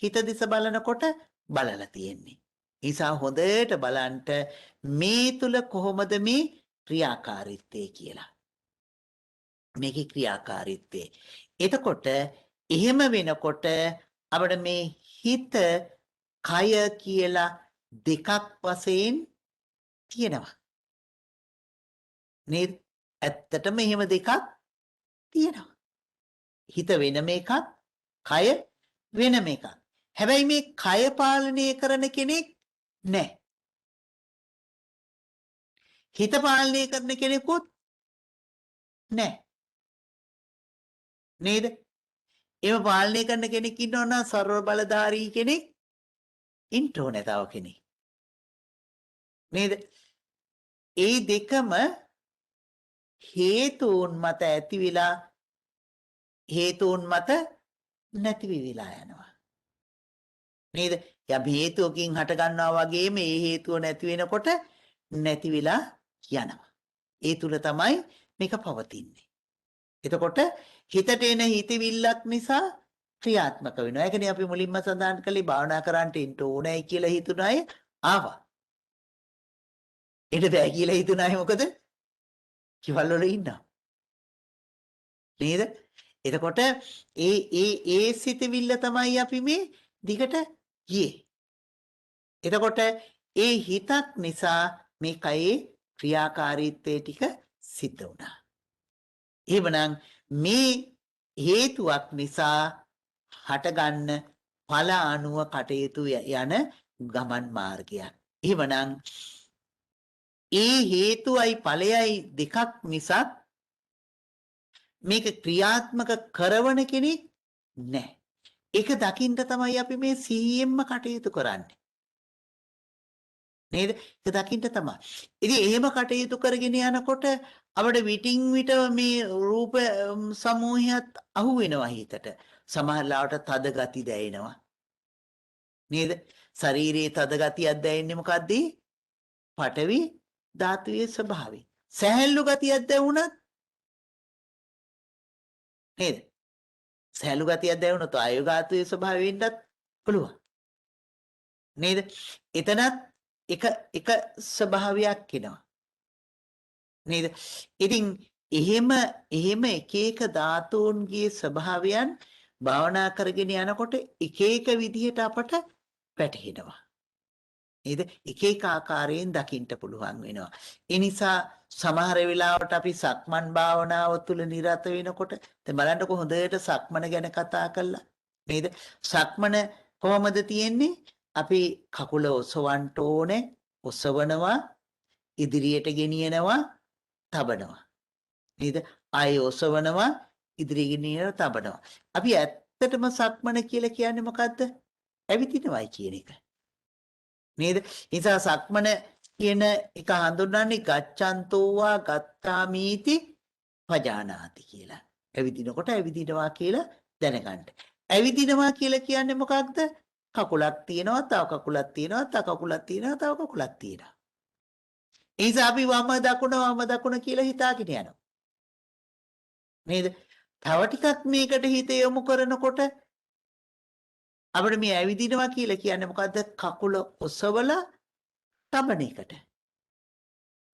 හිත දිස බලනකොට බලලා තියෙන්නේ. නිසා හොඳට බලන්න මේ තුල කොහොමද මේ ක්‍රියාකාරීත්වය කියලා. මේකේ ක්‍රියාකාරීත්වය. එතකොට එහෙම වෙනකොට අපිට මේ හිත කය කියලා දෙකක් වශයෙන් තියෙනවා. නේද? ඇත්තටම එහෙම දෙකක් තියෙනවා. හිත වෙනම එකක්, කය වෙනම එකක්. හැබැයි මේ කය පාලනය කරන කෙනෙක් නැහැ. හිත පාලනය කරන කෙනෙකුත් නැහැ. නේද? ඒව පාලනය කරන කෙනෙක් ඉන්නව නම් සර්ව බලධාරී කෙනෙක් ඉන්න ඕනේ තව කෙනෙක්. නේද? ඒ දෙකම හේතුන් මත ඇති වෙලා හේතුන් මත නැති වෙලා යනවා. නේද? යම් හේතුවකින් හට ගන්නවා වගේ මේ හේතුව නැති වෙනකොට නැති වෙලා යනවා. ඒ තුල තමයි මේක පවතින්නේ. එතකොට හිතට එන හිතවිල්ලක් නිසා ක්‍රියාත්මක වෙනවා. ඒකනේ අපි මුලින්ම සඳහන් කළේ භාවනා කරන්නට ඉන්න ඕනයි කියලා හිතුන අය ආවා. එන්න බෑ කියලා හිතුන අය මොකද? කිවල් වල ඉන්නවා. නේද? එතකොට ඒ සිතවිල්ල තමයි අපි මේ දිගට ගියේ. එතකොට ඒ හිතක් නිසා මේ කයේ ක්‍රියාකාරීත්වය ටික සිද්ධ වුණා. එහෙමනම් මේ හේතුවක් නිසා හටගන්න ඵල අනුව කටයුතු යන ගමන් මාර්ගයක්. එහෙමනම් ඒ හේතුවයි ඵලයයි දෙකක් මිසක් මේක ක්‍රියාත්මක කරවන කෙනෙක් නැහැ. ඒක දකින්න තමයි අපි මේ සිහියෙන්ම කටයුතු කරන්නේ. නේද? ඒක දකින්න තමයි. ඉතින් එහෙම කටයුතු කරගෙන යනකොට අපිට විටින් විට මේ රූප සමූහයත් අහු වෙනවා හිතට. සමහර ලාවට තද ගති දැනෙනවා. නේද? ශරීරයේ තද ගතියක් දැනෙන්නේ මොකද්ද? පඨවි ධාතුවේ ස්වභාවය. සැහැල්ලු ගතියක් දැනුණත් නේද? සැහැල්ලු ගතියක් දැනුණොත් ආයු ධාතුවේ ස්වභාවය වෙන්නත් පුළුවන්. නේද? එතනත් එක ස්වභාවයක් එනවා. නේද? ඉතින් එහෙම එක ධාතුන්ගේ ස්වභාවයන් භාවනා කරගෙන යනකොට එක විදිහට අපට පැටහෙනවා. නේද? එක ආකාරයෙන් දකින්න පුළුවන් වෙනවා. ඒ නිසා සමහර වෙලාවට අපි සක්මන් භාවනාව තුළ නිරත වෙනකොට දැන් බලන්නකො හොඳට සක්මන ගැන කතා කළා. නේද? සක්මන කොහොමද තියෙන්නේ? අපි කකුල ඔසවන්න ඕනේ, ඔසවනවා, ඉදිරියට ගෙනියනවා, තබනවා. නේද? ආයෙ ඔසවනවා, ඉදිරියට ගෙනියනවා, තබනවා. අපි ඇත්තටම සක්මන කියලා කියන්නේ මොකද්ද? ඇවිදිනවයි කියන එක. නේද? නිසා සක්මන කියන එක හඳුන්වන්නේ ගච්ඡන්තෝවා ගත්තාමීති පජානාති කියලා. ඇවිදිනකොට ඇවිදිනවා කියලා දැනගන්න. ඇවිදිනවා කියලා කියන්නේ මොකක්ද? කකුලක් තියෙනවා, තව කකුලක් තියෙනවා, තව කකුලක් තියෙනවා, තව කකුලක් තියෙනවා. ඒ නිසා අපි වම දකුණ කියලා හිතාගෙන යනවා. නේද? තව ටිකක් මේකට හිත යොමු කරනකොට අපිට මේ ඇවිදිනවා කියලා කියන්නේ මොකද්ද? කකුල ඔසවලා තබන එකට.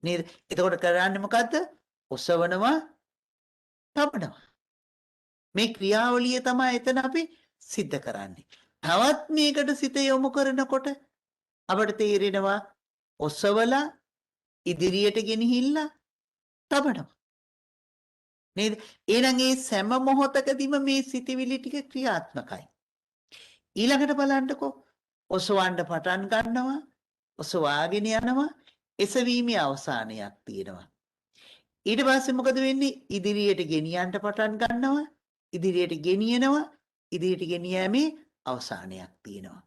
නේද? එතකොට කරන්නේ මොකද්ද? ඔසවනවා, තබනවා. මේ ක්‍රියාවලිය තමයි එතන අපි සිද්ධ කරන්නේ. තවත් මේකට සිත යොමු කරනකොට අපිට තේරෙනවා ඔසවලා ඉදිරියට ගෙනහිල්ලා තබනවා. නේද? එහෙනම් මේ සෑම මොහොතකදීම මේ සිතවිලි ටික ක්‍රියාත්මකයි. ඊළඟට බලන්නකෝ ඔසවන්න පටන් ගන්නවා, ඔසවාගෙන යනවා, එසවීමේ අවසානයක් තියෙනවා. ඊට පස්සේ මොකද වෙන්නේ? ඉදිරියට ගෙනියන්න පටන් ගන්නවා, ඉදිරියට ගෙනියනවා, ඉදිරියට ගෙනියීමේ අවසානයක් තියෙනවා.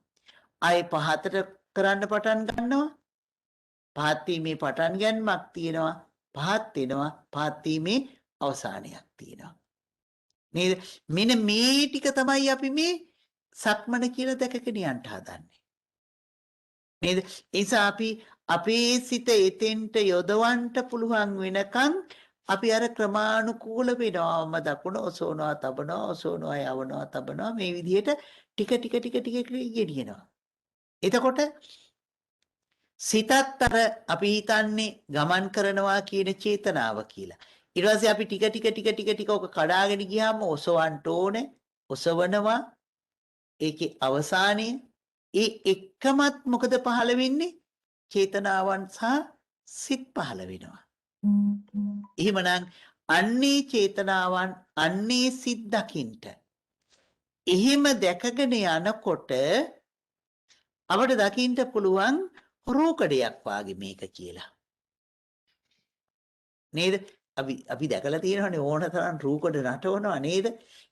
ආයේ පහතට කරන්න පටන් ගන්නවා. පහත් වීමේ පටන් ගැනීමක් තියෙනවා. පහත් වෙනවා. පහත් වීමේ අවසානයක් තියෙනවා. නේද? මෙන්න මේ ටික තමයි අපි මේ සක්මන කියලා දැකගෙන යන්න හදන්නේ. නේද? ඒ නිසා අපි අපේ සිත එතෙන්ට යොදවන්න පුළුවන් වෙනකන් අපි අර ක්‍රමානුකූල වෙනවාම දකුණ ඔසවනවා, තබනවා, ඔසවනවා, යවනවා, තබනවා මේ විදිහට ටික ගෙනියනවා. එතකොට සිතත් අර අපි හිතන්නේ ගමන් කරනවා කියන චේතනාව කියලා. ඊට පස්සේ අපි ටික ඔක කඩාගෙන ගියාම ඔසවන්න ඕනේ, ඔසවනවා. ඒකේ අවසානයේ ඒ එකමත් මොකද පහළ වෙන්නේ? චේතනාවන් සහ සිත් පහළ වෙනවා. එහෙමනම් අන්නේ චේතනාවන් අන්නේ සිත් දකින්ට එහෙම දැකගෙන යනකොට අපිට දකින්න පුළුවන් රූකඩයක් වාගේ මේක කියලා. නේද? අපි දැකලා තියෙනවනේ ඕන තරම් රූකඩ නටවනවා නේද?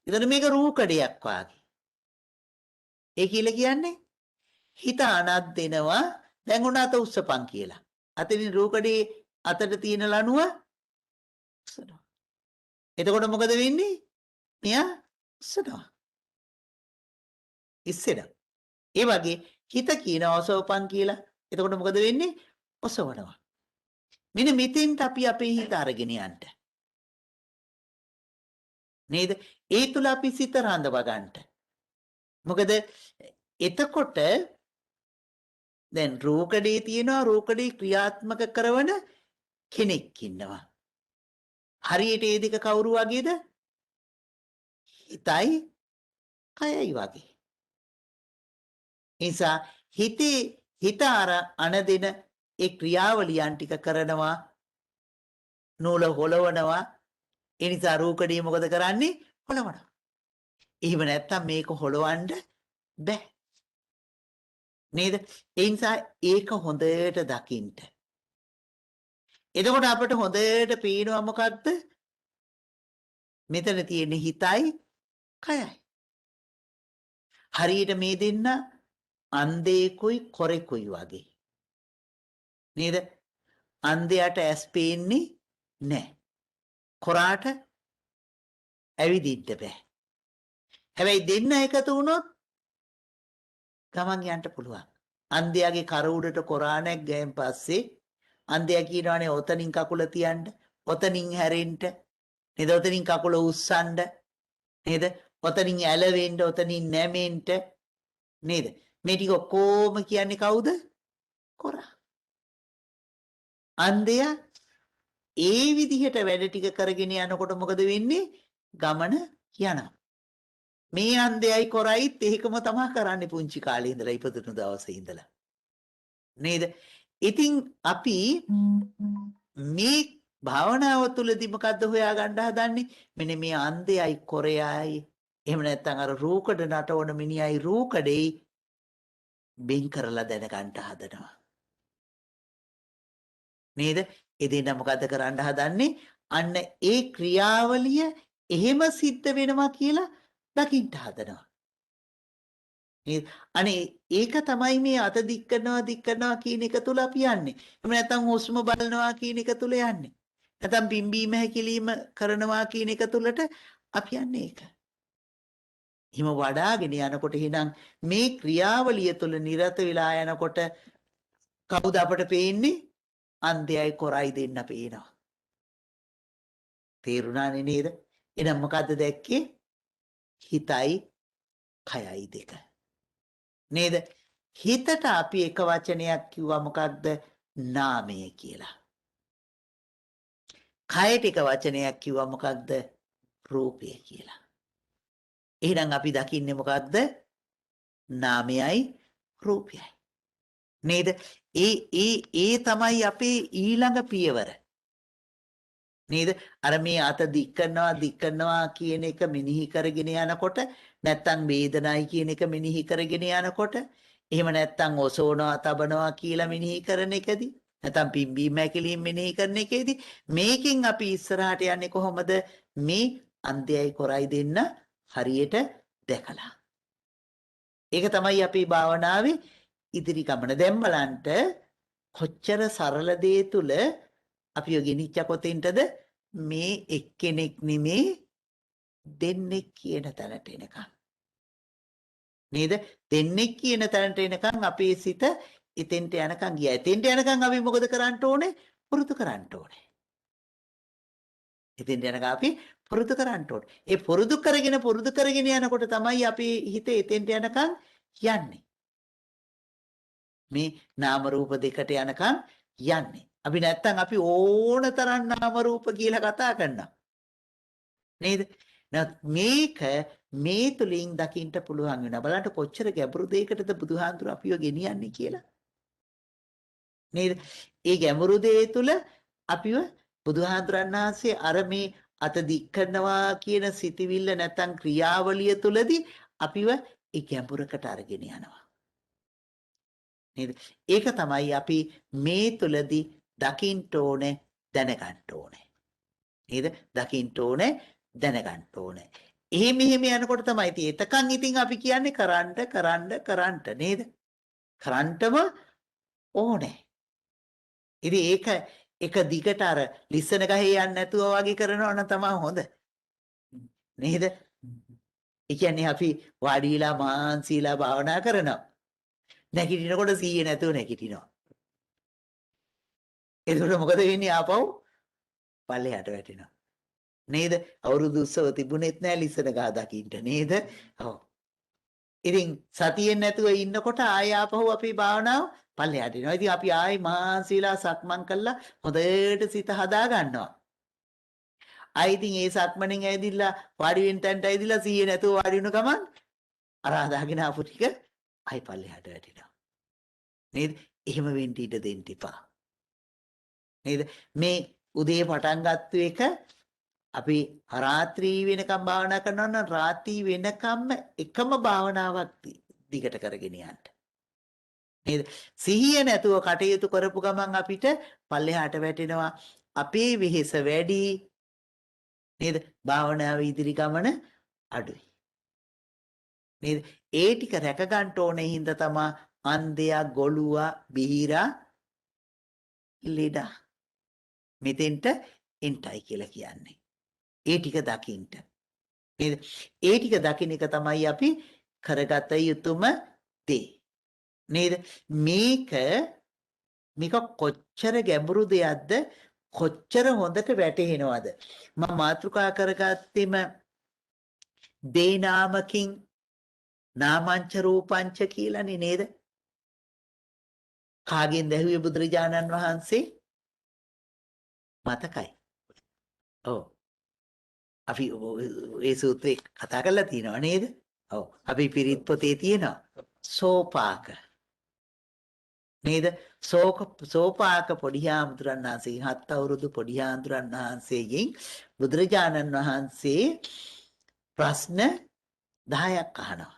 එතන මේක රූකඩයක් වාගේ. ඒ කියලා කියන්නේ හිත අනත් දෙනවා. දැන් උන අත උස්සපන් කියලා. අතනින් රූකඩේ අතට තියෙන ලණුව උස්සනවා. එතකොට මොකද වෙන්නේ? මෙයා උස්සනවා. ඉස්සෙනවා. ඒ වගේ හිත කියනවා ඔසවපන් කියලා. එතකොට මොකද වෙන්නේ? ඔසවනවා. මෙන්න මෙතෙන්ට අපි අපේ හිත අරගෙන යන්න. නේද? ඒ තුල අපි සිත රඳව ගන්නට. මොකද එතකොට දැන් රූකඩේ තියෙනවා රූකඩේ ක්‍රියාත්මක කරන කෙනෙක් ඉන්නවා. හරියට ඒ දෙක කවුරු වගේද? හිතයි කයයි වගේ. නිසා හිත අර අනදෙන ඒ ක්‍රියාවලියන් ටික කරනවා නූල හොලවනවා. ඒ නිසා රූකඩේ මොකද කරන්නේ? හොලවනවා. එහෙම නැත්තම් මේක හොලවන්න බෑ. නේද? ඒ නිසා ඒක හොඳට දකින්න. එතකොට අපිට හොඳට පේනවා මොකද්ද? මෙතන තියෙන හිතයි කයයි. හරියට මේ දෙන්න අන්ධයෙකුයි කොරෙකුයි වගේ. නේද? අන්ධයාට ඇස් පේන්නේ නැහැ. කොරාට ඇවිදින්න බෑ. හැබැයි දෙන්න එකතු වුණොත් ගමන් යන්න පුළුවන්. අන්ධයාගේ කර උඩට කොරා නැග්ගයන් පස්සේ අන්ධයා කියනවානේ ඔතනින් කකුල තියන්න, ඔතනින් හැරෙන්න, නේද? ඔතනින් කකුල උස්සන්න, නේද? ඔතනින් ඇලවෙන්න, ඔතනින් නැමෙන්න, නේද? මේ ටික ඔක්කොම කියන්නේ කවුද? කොරා. අන්ධයා ඒ විදිහට වැඩ ටික කරගෙන යනකොට මොකද වෙන්නේ? ගමන යනවා. මේ අන්ධයයි කොරයිත් ඒකම තමයි කරන්නේ පුංචි කාලේ ඉඳලා ඉපදුණු දවසේ ඉඳලා. නේද? ඉතින් අපි මේ භාවනාව තුළදී මොකද්ද හොයාගන්න හදන්නේ? මෙන්න මේ අන්ධයයි කොරයයි එහෙම නැත්නම් අර රූකඩ නටවන මිනිහයි රූකඩේ බෙන් කරලා දැනගන්න හදනවා. නේද? එදින මොකද කරන්න හදන්නේ? අන්න ඒ ක්‍රියාවලිය එහෙම සිද්ධ වෙනවා කියලා දකින්න හදනවා. අනේ ඒක තමයි මේ අත දික් කරනවා කියන එක තුල අපි යන්නේ. එහෙම නැත්නම් හුස්ම බලනවා කියන එක තුල යන්නේ. නැත්නම් පිම්බීම හැකිලිම කරනවා කියන එක තුලට අපි යන්නේ ඒක. හිම වඩාගෙන යනකොට එහෙනම් මේ ක්‍රියාවලිය තුල නිරත වෙලා යනකොට කවුද අපට පේන්නේ? අන්ධයයි කොරයි දෙන්න පේනවා. තේරුණානේ නේද? එහෙනම් මොකද්ද දැක්කේ? හිතයි කයයි දෙක. නේද? හිතට අපි එක වචනයක් කිව්වා මොකක්ද? නාමය කියලා. කයට එක වචනයක් කිව්වා මොකක්ද? රූපය කියලා. එහෙනම් අපි දකින්නේ මොකක්ද? නාමයයි රූපයයි. නේද? ඒ තමයි අපේ ඊළඟ පියවර. නේද? අර මේ අත දික් කරනවා කියන එක මෙනෙහි කරගෙන යනකොට නැත්තම් වේදනයි කියන එක මෙනෙහි කරගෙන යනකොට එහෙම නැත්තම් ඔසවනවා තබනවා කියලා මෙනෙහි කරන එකදී නැත්තම් පිම්බීම හැකිලිම මෙනෙහි කරන එකේදී මේකෙන් අපි ඉස්සරහට යන්නේ කොහොමද? මේ අන්ධයයි කොරයි දෙන්න හරියට දැකලා. ඒක තමයි අපේ භාවනාවේ ඉදිරි ගමන. දැන් බලන්න කොච්චර සරල දේ තුල අපි ගෙනිච්ච කොතෙන්ටද? මේ එක්කෙනෙක් නෙමේ දෙන්නෙක් කියන තැනට එනකම්. නේද? දෙන්නෙක් කියන තැනට එනකම් අපේ සිත එතෙන්ට යනකම් ගියා. එතෙන්ට යනකම් අපි මොකද කරන්න ඕනේ? පුරුදු කරන්න ඕනේ. එතෙන්ට යනකම් අපි පුරුදු කරන්න ඕනේ. ඒ පුරුදු කරගෙන යනකොට තමයි අපේ හිත එතෙන්ට යනකම් යන්නේ. මේ නාම රූප දෙකට යනකම් යන්නේ. අපි නැත්තම් අපි ඕන තරම් නාම රූප කියලා කතා කරනවා. නේද? මේක මේ තුලින් දකින්න පුළුවන් වෙනවා. බලන්න කොච්චර ගැඹුරු දෙයකටද බුදුහාඳුර අපිව ගෙනියන්නේ කියලා. නේද? ඒ ගැඹුරු දේ තුල අපිව බුදුහාඳුරන් වහන්සේ අර මේ අත දික් කරනවා කියන සිතිවිල්ල නැත්තම් ක්‍රියාවලිය තුලදී අපිව ඒ ගැඹුරකට අරගෙන යනවා. නේද? ඒක තමයි අපි මේ තුලදී දකින්න ඕනේ දැනගන්න ඕනේ. නේද? දකින්න ඕනේ දැනගන්න ඕනේ. එහෙම යනකොට තමයි එතකන් ඉතින් අපි කියන්නේ කරන්න නේද? කරන්නම ඕනේ. ඉතින් ඒක එක දිගට අර ලිස්සන ගහේ යන්නේ නැතුව වගේ කරනවා නම් තමයි හොඳ. නේද? ඒ කියන්නේ අපි වාඩිලා මාන්සීලා භාවනා කරනවා. නැගිටිනකොට සීයේ නැතුව නැගිටිනවා. එතකොට මොකද වෙන්නේ? ආපහු පල්ලෙහාට වැටෙනවා. නේද? අවුරුදු උත්සව තිබුණෙත් නෑ ලිස්සන ගහ දකින්න නේද? ඔව්. ඉතින් සතියෙන් නැතුව ඉන්නකොට ආය ආපහු අපේ භාවනාව පල්ලෙහාට එනවා. ඉතින් අපි ආයි මහන්සිලා සක්මන් කළා හොඳට සිත හදා ගන්නවා. ආයි ඉතින් ඒ සක්මණෙන් ඇවිදilla වාඩි වෙන්න තැනට ඇවිදilla සීයේ නැතුව වාඩි වෙන ගමන් අර හදාගෙන ආපු ටික ආයි පල්ලෙහාට වැටෙනවා. නේද? එහෙම වෙන්න ඉඩ දෙන්න එපා. නේද? මේ උදේ පටන් ගත්ත එක අපි රාත්‍රී වෙනකම් භාවනා කරනවා නම් රාත්‍රී වෙනකම්ම එකම භාවනාවක් දිගට කරගෙන යන්න. නේද? සිහිය නැතුව කටයුතු කරපු ගමන් අපිට පල්ලෙහාට වැටෙනවා. අපේ වෙහෙස වැඩි. නේද? භාවනාවේ ඉදිරි ගමන අඩුයි. නේද? ඒ ටික රැක ගන්න ඕනේ හින්දා තමයි අන්ධයා, ගොළුවා, බිහිරා, ලෙඩා මෙතෙන්ට එන්ටයි කියලා කියන්නේ. ඒ ටික දකින්න. නේද? ඒ ටික දකින්න එක තමයි අපි කරගත යුතුම දේ. නේද? මේක කොච්චර ගැඹුරු දෙයක්ද? කොච්චර හොඳට වැටහෙනවද? මම මාතෘකා කරගත්තෙම දේ නාමකින් නාමංච රූපංච කියලානේ නේද? කාගෙන් දැහුවේ බුදුරජාණන් වහන්සේ? මතකයි. ඔව්. අපි ඒ සූත්‍රේ කතා කරලා තියෙනවා නේද? ඔව්. අපි පිරිත් පොතේ තියෙනවා. සෝපාක. නේද? සෝපාක පොඩි හාමුදුරන් වහන්සේ 7 අවුරුදු පොඩි හාමුදුරන් වහන්සේගෙන් බුදුරජාණන් වහන්සේ ප්‍රශ්න 10ක් අහනවා.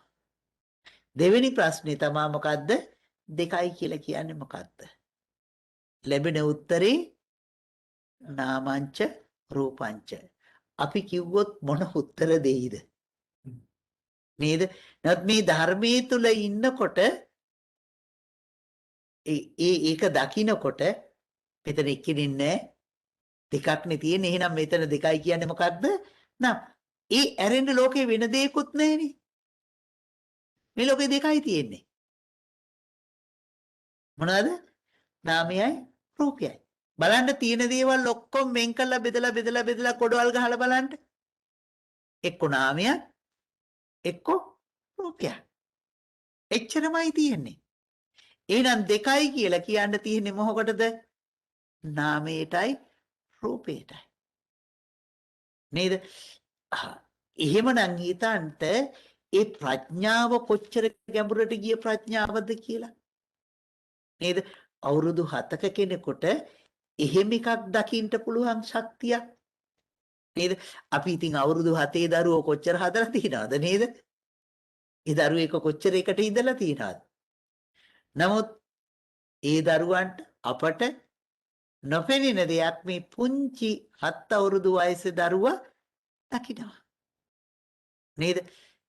දෙවෙනි ප්‍රශ්නේ තමයි මොකද්ද? දෙකයි කියලා කියන්නේ මොකද්ද? ලැබෙන උත්තරේ නාමංච රූපංච. අපි කිව්වොත් මොන උත්තර දෙයිද? නේද? නැත් මේ ධර්මයේ තුල ඉන්නකොට ඒක දකින්නකොට මෙතන එක්කෙනින්නේ දෙකක් නේ තියෙන්නේ. එහෙනම් මෙතන දෙකයි කියන්නේ මොකද්ද? නම් ඒ ඇරෙන්න ලෝකේ වෙන දෙයක්වත් නැහැනේ. මේ ලෝකේ දෙකයි තියෙන්නේ. මොනවාද? නාමයයි රූපයයි. බලන්න තියෙන දේවල් ඔක්කොම වෙන් කරලා බෙදලා කොඩවල් ගහලා බලන්න. එක්ක නාමයක් එක්ක රූපයක්. එච්චරමයි තියෙන්නේ. එහෙනම් දෙකයි කියලා කියන්න තියෙන්නේ මොකකටද? නාමයටයි රූපයටයි. නේද? එහෙමනම් හිතන්ට ඒ ප්‍රඥාව කොච්චර ගැඹුරට ගිය ප්‍රඥාවද කියලා. නේද? අවුරුදු 7ක කෙනෙකුට එහෙම එකක් දකින්න පුළුවන් ශක්තියක්. නේද? අපි ඉතින් අවුරුදු 7 දරුවෝ කොච්චර හදලා තියනවද නේද? ඒ දරුවෝ එක කොච්චර එකට ඉඳලා තියනවද? නමුත් ඒ දරුවන්ට අපට නොපෙනෙන දෙයක් මේ පුංචි 7 අවුරුදු වයසේ දරුවා දකිනවා. නේද?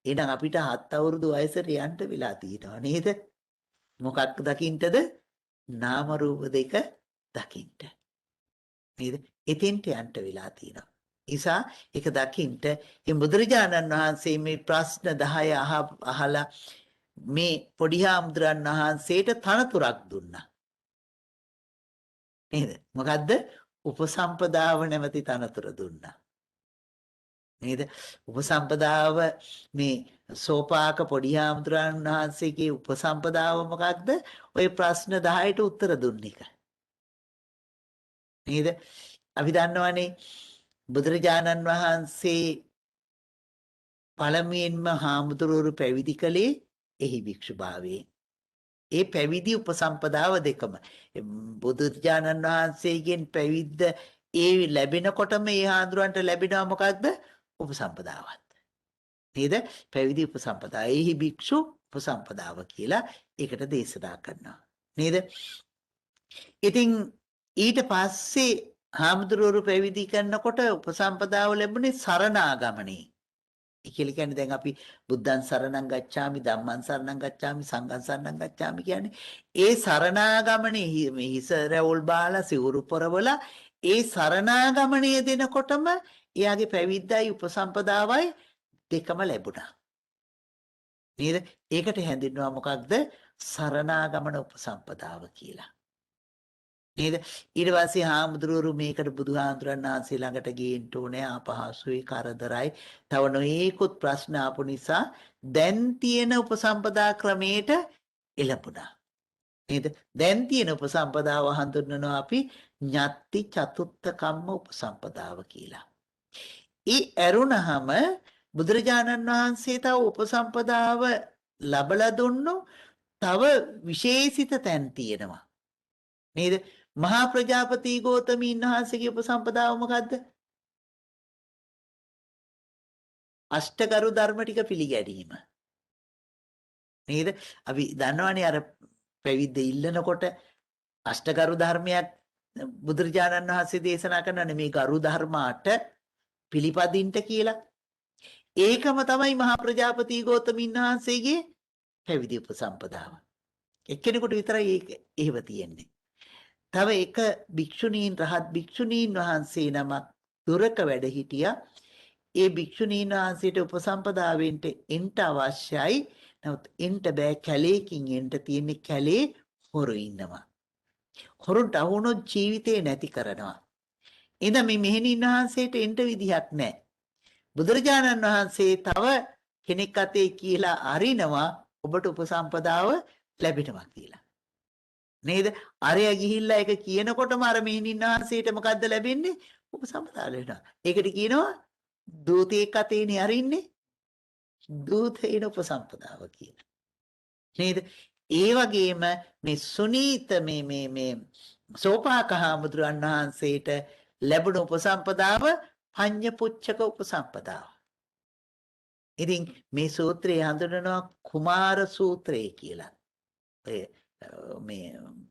එහෙනම් අපිට 7 අවුරුදු වයසට යන්න වෙලා තියෙනවා නේද? මොකක් දකින්නද? නාම රූප දෙක දකින්න. නේද? එතෙන්ට යන්න වෙලා තියෙනවා. නිසා ඒක දකින්න මේ බුදුරජාණන් වහන්සේ මේ ප්‍රශ්න 10 අහලා මේ පොඩි හාමුදුරන් වහන්සේට තනතුරක් දුන්නා. නේද? මොකද්ද? උපසම්පදාව නැමැති තනතුර දුන්නා. නේද? උපසම්පදාව මේ සෝපාක පොඩි හාමුදුරන් වහන්සේගේ උපසම්පදාව මොකක්ද? ওই ප්‍රශ්න 10ට උත්තර දුන්න එක. නේද? අපි දන්නවනේ බුදුරජාණන් වහන්සේ පළමුවෙන්ම හාමුදුරුවෝ පැවිදි කළේ එහි භික්ෂුභාවයෙන්. ඒ පැවිදි උපසම්පදාව දෙකම බුදුරජාණන් වහන්සේගෙන් පැවිද්ද ඒ ලැබෙනකොටම ඒ හාමුදුරන්ට ලැබෙනවා මොකක්ද? උපසම්පදාවත්. නේද? පැවිදි උපසම්පදාව. එහි භික්ෂු උපසම්පදාව කියලා ඒකට දේශනා කරනවා. නේද? ඉතින් ඊට පස්සේ හාමුදුරුවෝ පැවිදි කරනකොට උපසම්පදාව ලැබුණේ සරණාගමනේ. ඒ කියන්නේ දැන් අපි බුද්ධං සරණං ගච්ඡාමි ධම්මං සරණං ගච්ඡාමි සංඝං සරණං ගච්ඡාමි කියන්නේ ඒ සරණාගමනේ හිස රැවුල් බාලා සිවුරු පොරවලා ඒ සරණාගමනේ දෙනකොටම එයාගේ පැවිද්දයි උපසම්පදාවයි දෙකම ලැබුණා. නේද? ඒකට හැඳින්වුවා මොකක්ද? සරණාගමන උපසම්පදාව කියලා. නේද? ඊට පස්සේ හාමුදුරුවෝ මේකට බුදුහාමුදුරන් වහන්සේ ළඟට ගේන්න ඕනේ අපහසුයි කරදරයි. තව නොයෙකුත් ප්‍රශ්න ආපු නිසා දැන් තියෙන උපසම්පදා ක්‍රමයට එළඹුණා. නේද? දැන් තියෙන උපසම්පදාව හඳුන්වනවා අපි ඤත්ති චතුත්ථ කම්ම උපසම්පදාව කියලා. ඒ ඇරුණහම බුදුරජාණන් වහන්සේ තව උපසම්පදාව ලබලා දුන්නු තව විශේෂිත තැන් තියෙනවා. නේද? මහා ප්‍රජාපති ගෝතමීන් වහන්සේගේ උපසම්පදාව මොකද්ද? අෂ්ටකරු ධර්ම ටික පිළිගැනීම. නේද? අපි දන්නවනේ අර පැවිද්ද ඉල්ලනකොට අෂ්ටකරු ධර්මයක් බුදුරජාණන් වහන්සේ දේශනා කරනනේ මේ ගරු ධර්ම 8 පිළිපදින්න කියලා. ඒකම තමයි මහා ප්‍රජාපති ගෝතමීන් වහන්සේගේ පැවිදි උපසම්පදාව. එක්කෙනෙකුට විතරයි ඒක එහෙම තියෙන්නේ. තව එක භික්ෂුණීන් රහත් භික්ෂුණීන් වහන්සේ නමක් දුරක වැඩ හිටියා. ඒ භික්ෂුණීන් වහන්සේට උපසම්පදාවෙන්ට එන්න අවශ්‍යයි. නමුත් එන්න බෑ කැලේකින් එන්න තියෙන්නේ කැලේ හොරු ඉන්නවා. හොරුන්ට වුණොත් ජීවිතේ නැති කරනවා. එහෙනම් මේ මෙහෙණින් වහන්සේට එන්න විදිහක් නැහැ. බුදුරජාණන් වහන්සේ තව කෙනෙක් අතේ කියලා අරිනවා ඔබට උපසම්පදාව ලැබෙනවා කියලා. නේද? අරයා ගිහිල්ලා ඒක කියනකොටම අර මෙහෙණින් වහන්සේට මොකද්ද ලැබෙන්නේ? උපසම්පදාව ලැබෙනවා. ඒකට කියනවා දූතයෙක් අතේනේ අරින්නේ. දූතේන උපසම්පදාව කියලා. නේද? ඒ වගේම මේ සුනීත මේ සෝපාක හාමුදුරන් වහන්සේට ලැබුණු උපසම්පදාව පඤ්ඤපුච්චක උපසම්පදාව. ඉතින් මේ සූත්‍රය හඳුන්වනවා කුමාර සූත්‍රය කියලා. මේ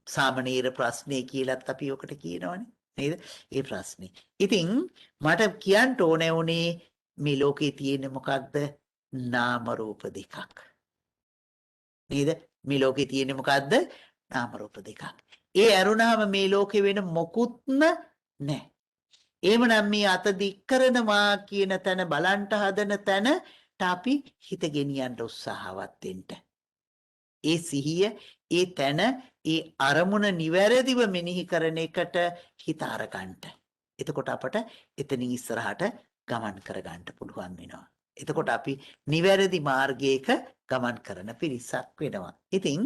සාමණේර ප්‍රශ්නේ කියලාත් අපි ඔකට කියනවනේ නේද? ඒ ප්‍රශ්නේ. ඉතින් මට කියන්න ඕනේ උනේ මේ ලෝකේ තියෙන මොකක්ද? නාම රූප දෙකක්. නේද? මේ ලෝකේ තියෙන්නේ මොකද්ද? නාම රූප දෙකක්. ඒ ඇරුණාම මේ ලෝකේ වෙන මොකුත්ම නැහැ. එහෙමනම් මේ අත දික් කරනවා කියන තැන බලන්ට හදන තැනට අපි හිත ගෙනියන්න උත්සාහවත් වෙන්න. ඒ සිහිය, ඒ තැන, ඒ අරමුණ නිවැරදිව මෙනෙහි කරන එකට හිත අරගන්න. එතකොට අපට එතනින් ඉස්සරහට ගමන් කරගන්න පුළුවන් වෙනවා. එතකොට අපි නිවැරදි මාර්ගයක ගමන් කරන පිරිසක් වෙනවා. ඉතින්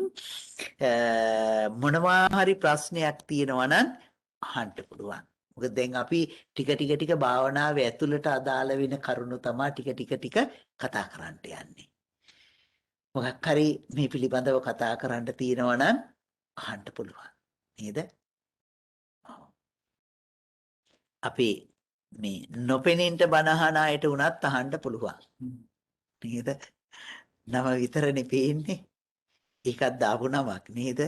මොනවා හරි ප්‍රශ්නයක් තියෙනවා නම් අහන්න පුළුවන්. මොකද දැන් අපි ටික භාවනාව ඇතුළට අදාළ වෙන කරුණු තමයි ටික කතා කරන්න යන්නේ. මොකක් හරි මේ පිළිබඳව කතා කරන්න තියෙනවා නම් අහන්න පුළුවන්. නේද? අපි මේ නොපෙනෙන්න බනහන අයට උනත් අහන්න පුළුවන්. නේද? නම විතරනේ පේන්නේ. ඒකත් දාපු නමක් නේද?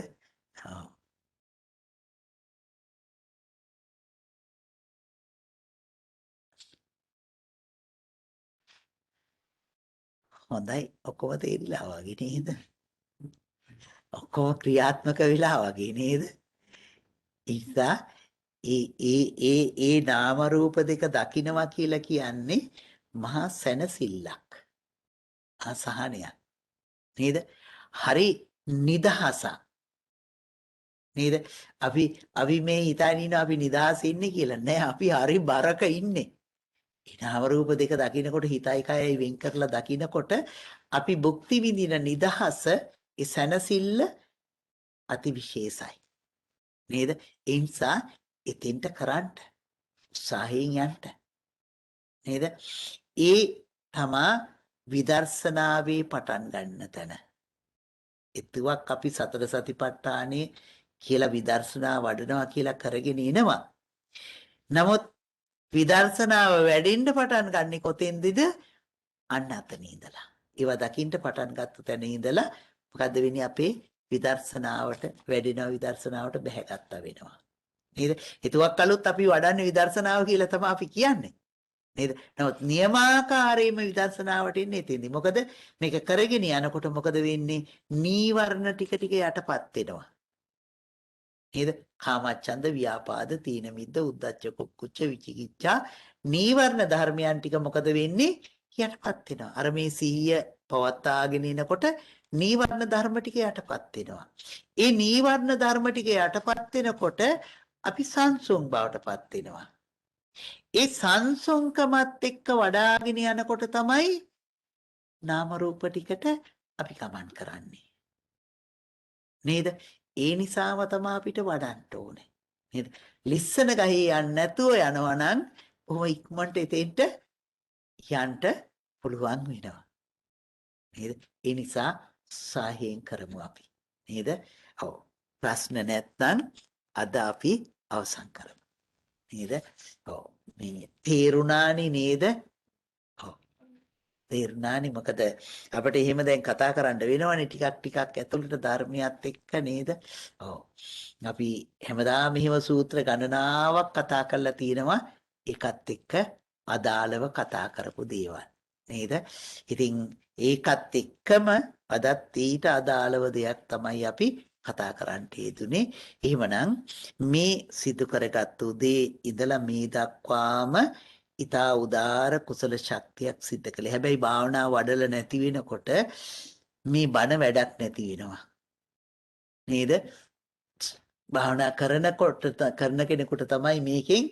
හොඳයි ඔක්කොම තේරිලා වගේ නේද? ඔක්කොම ක්‍රියාත්මක වෙලා වගේ නේද? ඉතින් ඒ නාම රූප දෙක දකින්නවා කියලා කියන්නේ මහා සැනසෙල්ලක්. අසහනයක්. නේද? හරි නිදහසක්. නේද? අපි මේ හිතාගෙන ඉන්නවා අපි නිදහස ඉන්නේ කියලා. නෑ අපි හරි බරක ඉන්නේ. නාම රූප දෙක දකින්නකොට හිතයි කයයි වෙන් කරලා දකින්නකොට අපි භුක්ති විඳින නිදහස ඒ සැනසෙල්ල අතිවිශේෂයි. නේද? ඒ නිසා එතෙන්ට කරන්න උත්සාහයෙන් යන්න. නේද? ඒ තමා විදර්ශනාවේ පටන් ගන්න තැන. එතුවක් අපි සතර සතිපට්ඨානේ කියලා විදර්ශනා වඩනවා කියලා කරගෙන එනවා. නමුත් විදර්ශනාව වැඩෙන්න පටන් ගන්නෙ කොතෙන්දද? අන්න අතන ඉඳලා. ඒවා දකින්න පටන් ගත්ත තැන ඉඳලා මොකද්ද වෙන්නේ? අපේ විදර්ශනාවට වැඩෙනවා, විදර්ශනාවට බැහැගත්තා වෙනවා. නේද? හිතුවක් අලුත් අපි වඩන්නේ විදර්ශනාව කියලා තමයි අපි කියන්නේ. නේද? නමුත් නියමාකාරයෙන්ම විදර්ශනාවට එන්නේ එතෙන්දී. මොකද මේක කරගෙන යනකොට මොකද වෙන්නේ? නීවරණ ටික යටපත් වෙනවා. නේද? කාමච්ඡන්ද, ව්‍යාපාද, තීන මිද්ද, උද්ධච්ච, කුක්කුච්ච, විචිකිච්ඡා නීවරණ ධර්මයන් ටික මොකද වෙන්නේ? යටපත් වෙනවා. අර මේ සිහිය පවත්වාගෙන ඉනකොට නීවරණ ධර්ම ටික යටපත් වෙනවා. ඒ නීවරණ ධර්ම ටික යටපත් වෙනකොට අපි සංසුන් බවටපත් වෙනවා. ඒ සංසුන්කමත් එක්ක වඩාගෙන යනකොට තමයි නාම රූප ටිකට අපි ගමන් කරන්නේ. නේද? ඒ නිසාම තමයි අපිට වඩන්න ඕනේ. නේද? ලිස්සන ගහේ යන්නේ නැතුව යනවා නම් ඔහොම ඉක්මනට එතෙන්ට යන්න පුළුවන් වෙනවා. නේද? ඒ නිසා උත්සාහයෙන් කරමු අපි. නේද? ඔව්. ප්‍රශ්න නැත්නම් අද අපි අවසන් කරමු. නේද? ඔව්. මේ තේරුණානේ නේද? ඔව්. තේරුණානේ මොකද අපිට එහෙම දැන් කතා කරන්න වෙනවනේ ටිකක් ඇතුළට ධර්මියත් එක්ක නේද? ඔව්. අපි හැමදාම මෙහෙම සූත්‍ර ගණනාවක් කතා කරලා තියෙනවා ඒකත් එක්ක අදාළව කතා කරපු දේවල්. නේද? ඉතින් ඒකත් එක්කම අදත් ඊට අදාළව දෙයක් තමයි අපි කතා කරන්න යෙදුනේ. එහෙමනම් මේ සිදු කරගත්තු දේ ඉඳලා මේ දක්වාම ඊතා උදාර කුසල ශක්තියක් සිද්ධ කළේ. හැබැයි භාවනා වඩලා නැති වෙනකොට මේ බණ වැඩක් නැති වෙනවා. නේද? භාවනා කරන කෙනෙකුට තමයි මේකෙන්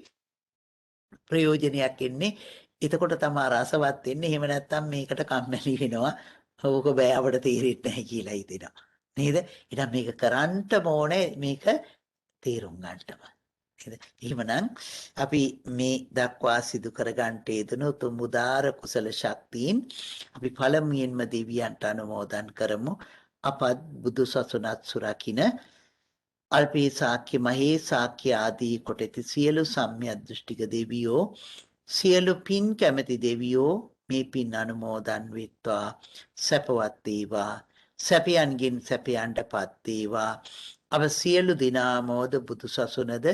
ප්‍රයෝජනයක් එන්නේ. එතකොට තමයි රසවත් වෙන්නේ. එහෙම නැත්නම් මේකට කම්මැලි වෙනවා. ඕක බෑ අපිට තේරෙන්නේ නැහැ කියලා හිතෙනවා. නේද? එහෙනම් මේක කරන්නම ඕනේ මේක තේරුම් ගන්නටම. නේද? එහෙමනම් අපි මේ දක්වා සිදු කරගන්න යෙදුණු උතුම් උදාර කුසල ශක්තියින් අපි පළමුවෙන්ම දෙවියන්ට අනුමෝදන් කරමු. අපත් බුදු සසුනත් සුරකින්න අල්පේ ශාක්‍ය මහේ ශාක්‍ය ආදී කොට ඇති සියලු සම්මිය දෘෂ්ටික දෙවියෝ සියලු පින් කැමැති දෙවියෝ මේ පින් අනුමෝදන් වෙත්වා සැපවත් වේවා සැපයන්ගෙන් සැපයන්ටපත් වේවා අප සියලු දිනාමෝද බුදු සසුනද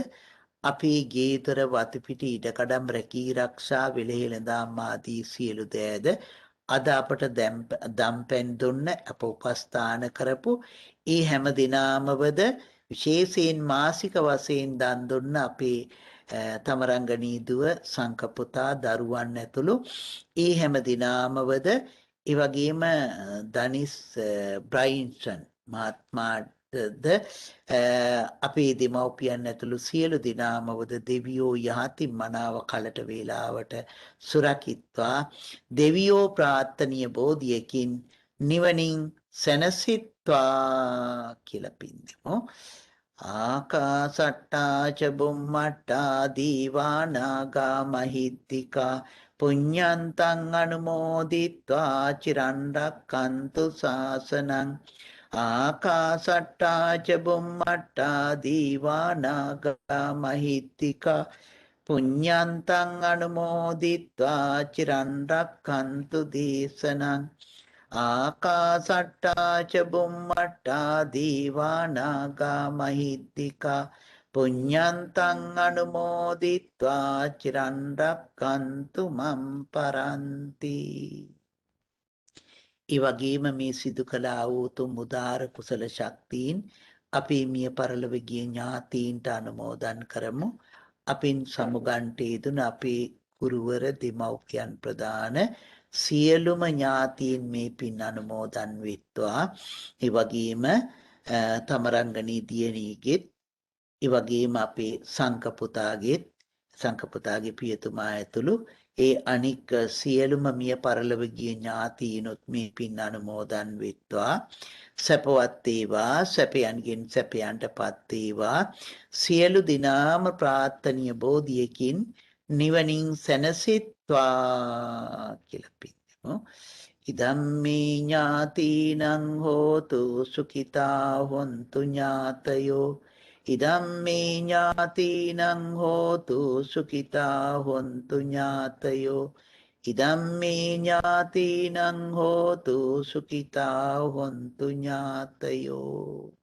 අපේ ගේතර වතුපිටි ඉඩකඩම් රැකී ආරක්ෂා වෙලෙහෙළඳාම් ආදී සියලු දෑද අද අපට දම්පැන් දුන්න අප උපස්ථාන කරපු ඒ හැම දිනාමවද විශේෂයෙන් මාසික වශයෙන් දන් දුන්න අපේ තමරංගනී දුව සංකපුතා දරුවන් ඇතුළු ඒ හැම දිනාමවද ඒ වගේම දනිස් බ්‍රයින්සන් මහත්මාද අපේ දෙමව්පියන් ඇතුළු සියලු දෙනාමවද දෙවියෝ යහති මනාව කලට වේලාවට සුරකිත්වා දෙවියෝ ප්‍රාර්ථනීය බෝධියකින් නිවනින් සැනසෙත්වා කියලා පින් දෙමු. ආකාසට්ටා ච බුම්මට්ටා දීවානාගා මහිද්దికා පුඤ්ඤන්තං අනුමෝදිත්වා චිරන් රැක්කන්තු ශාසනං ආකාසට්ටා ච බුම්මට්ටා දීවානාගා මහිද්దికා පුඤ්ඤන්තං අනුමෝදිත්වා චිරන් රැක්කන්තු දේශනං ආකාසට්ටා ච බුම්මට්ටා දීවානාගා මහිද්దికා පුඤ්ඤන්තං අනුමෝදිත්වා චිරන් රැක්කන්තු මම් පරන්ති. ඒ වගේම මේ සිදු කළ ආවුතුම් උදාර කුසල ශක්තියින් අපේ මිය පරලොව ගිය ඥාතීන්ට අනුමෝදන් කරමු. අපින් සමුගන්ට යෙදුන අපේ ගුරුවර දෙමව්පියන් ප්‍රදාන සියලුම ඥාතීන් මේ පින් අනුමෝදන් වෙත්වා. ඒ වගේම තමරංගනී දියණියගෙත් ඒ වගේම අපේ සංකපුතාගේ පියතුමා ඇතුළු ඒ අනික් සියලුම මිය පරලොව ගිය ඥාතීනොත් මේ පින් අනුමෝදන් වෙත්වා. සැපවත් වේවා සැපයන්ගෙන් සැපයන්ටපත් වේවා සියලු දිනාම ප්‍රාර්ථනීය බෝධියකින් නිවනින් සැනසෙත්වා කියලා පින් දෙමු. ඉදම්මේ ඥාතීනං හෝතු සුඛිතා හොන්තු ඥාතයෝ ඉදම්මේ ඥාතීනං හෝතු සුඛිතා හොන්තු ඥාතයෝ ඉදම්මේ ඥාතීනං හෝතු සුඛිතා හොන්තු ඥාතයෝ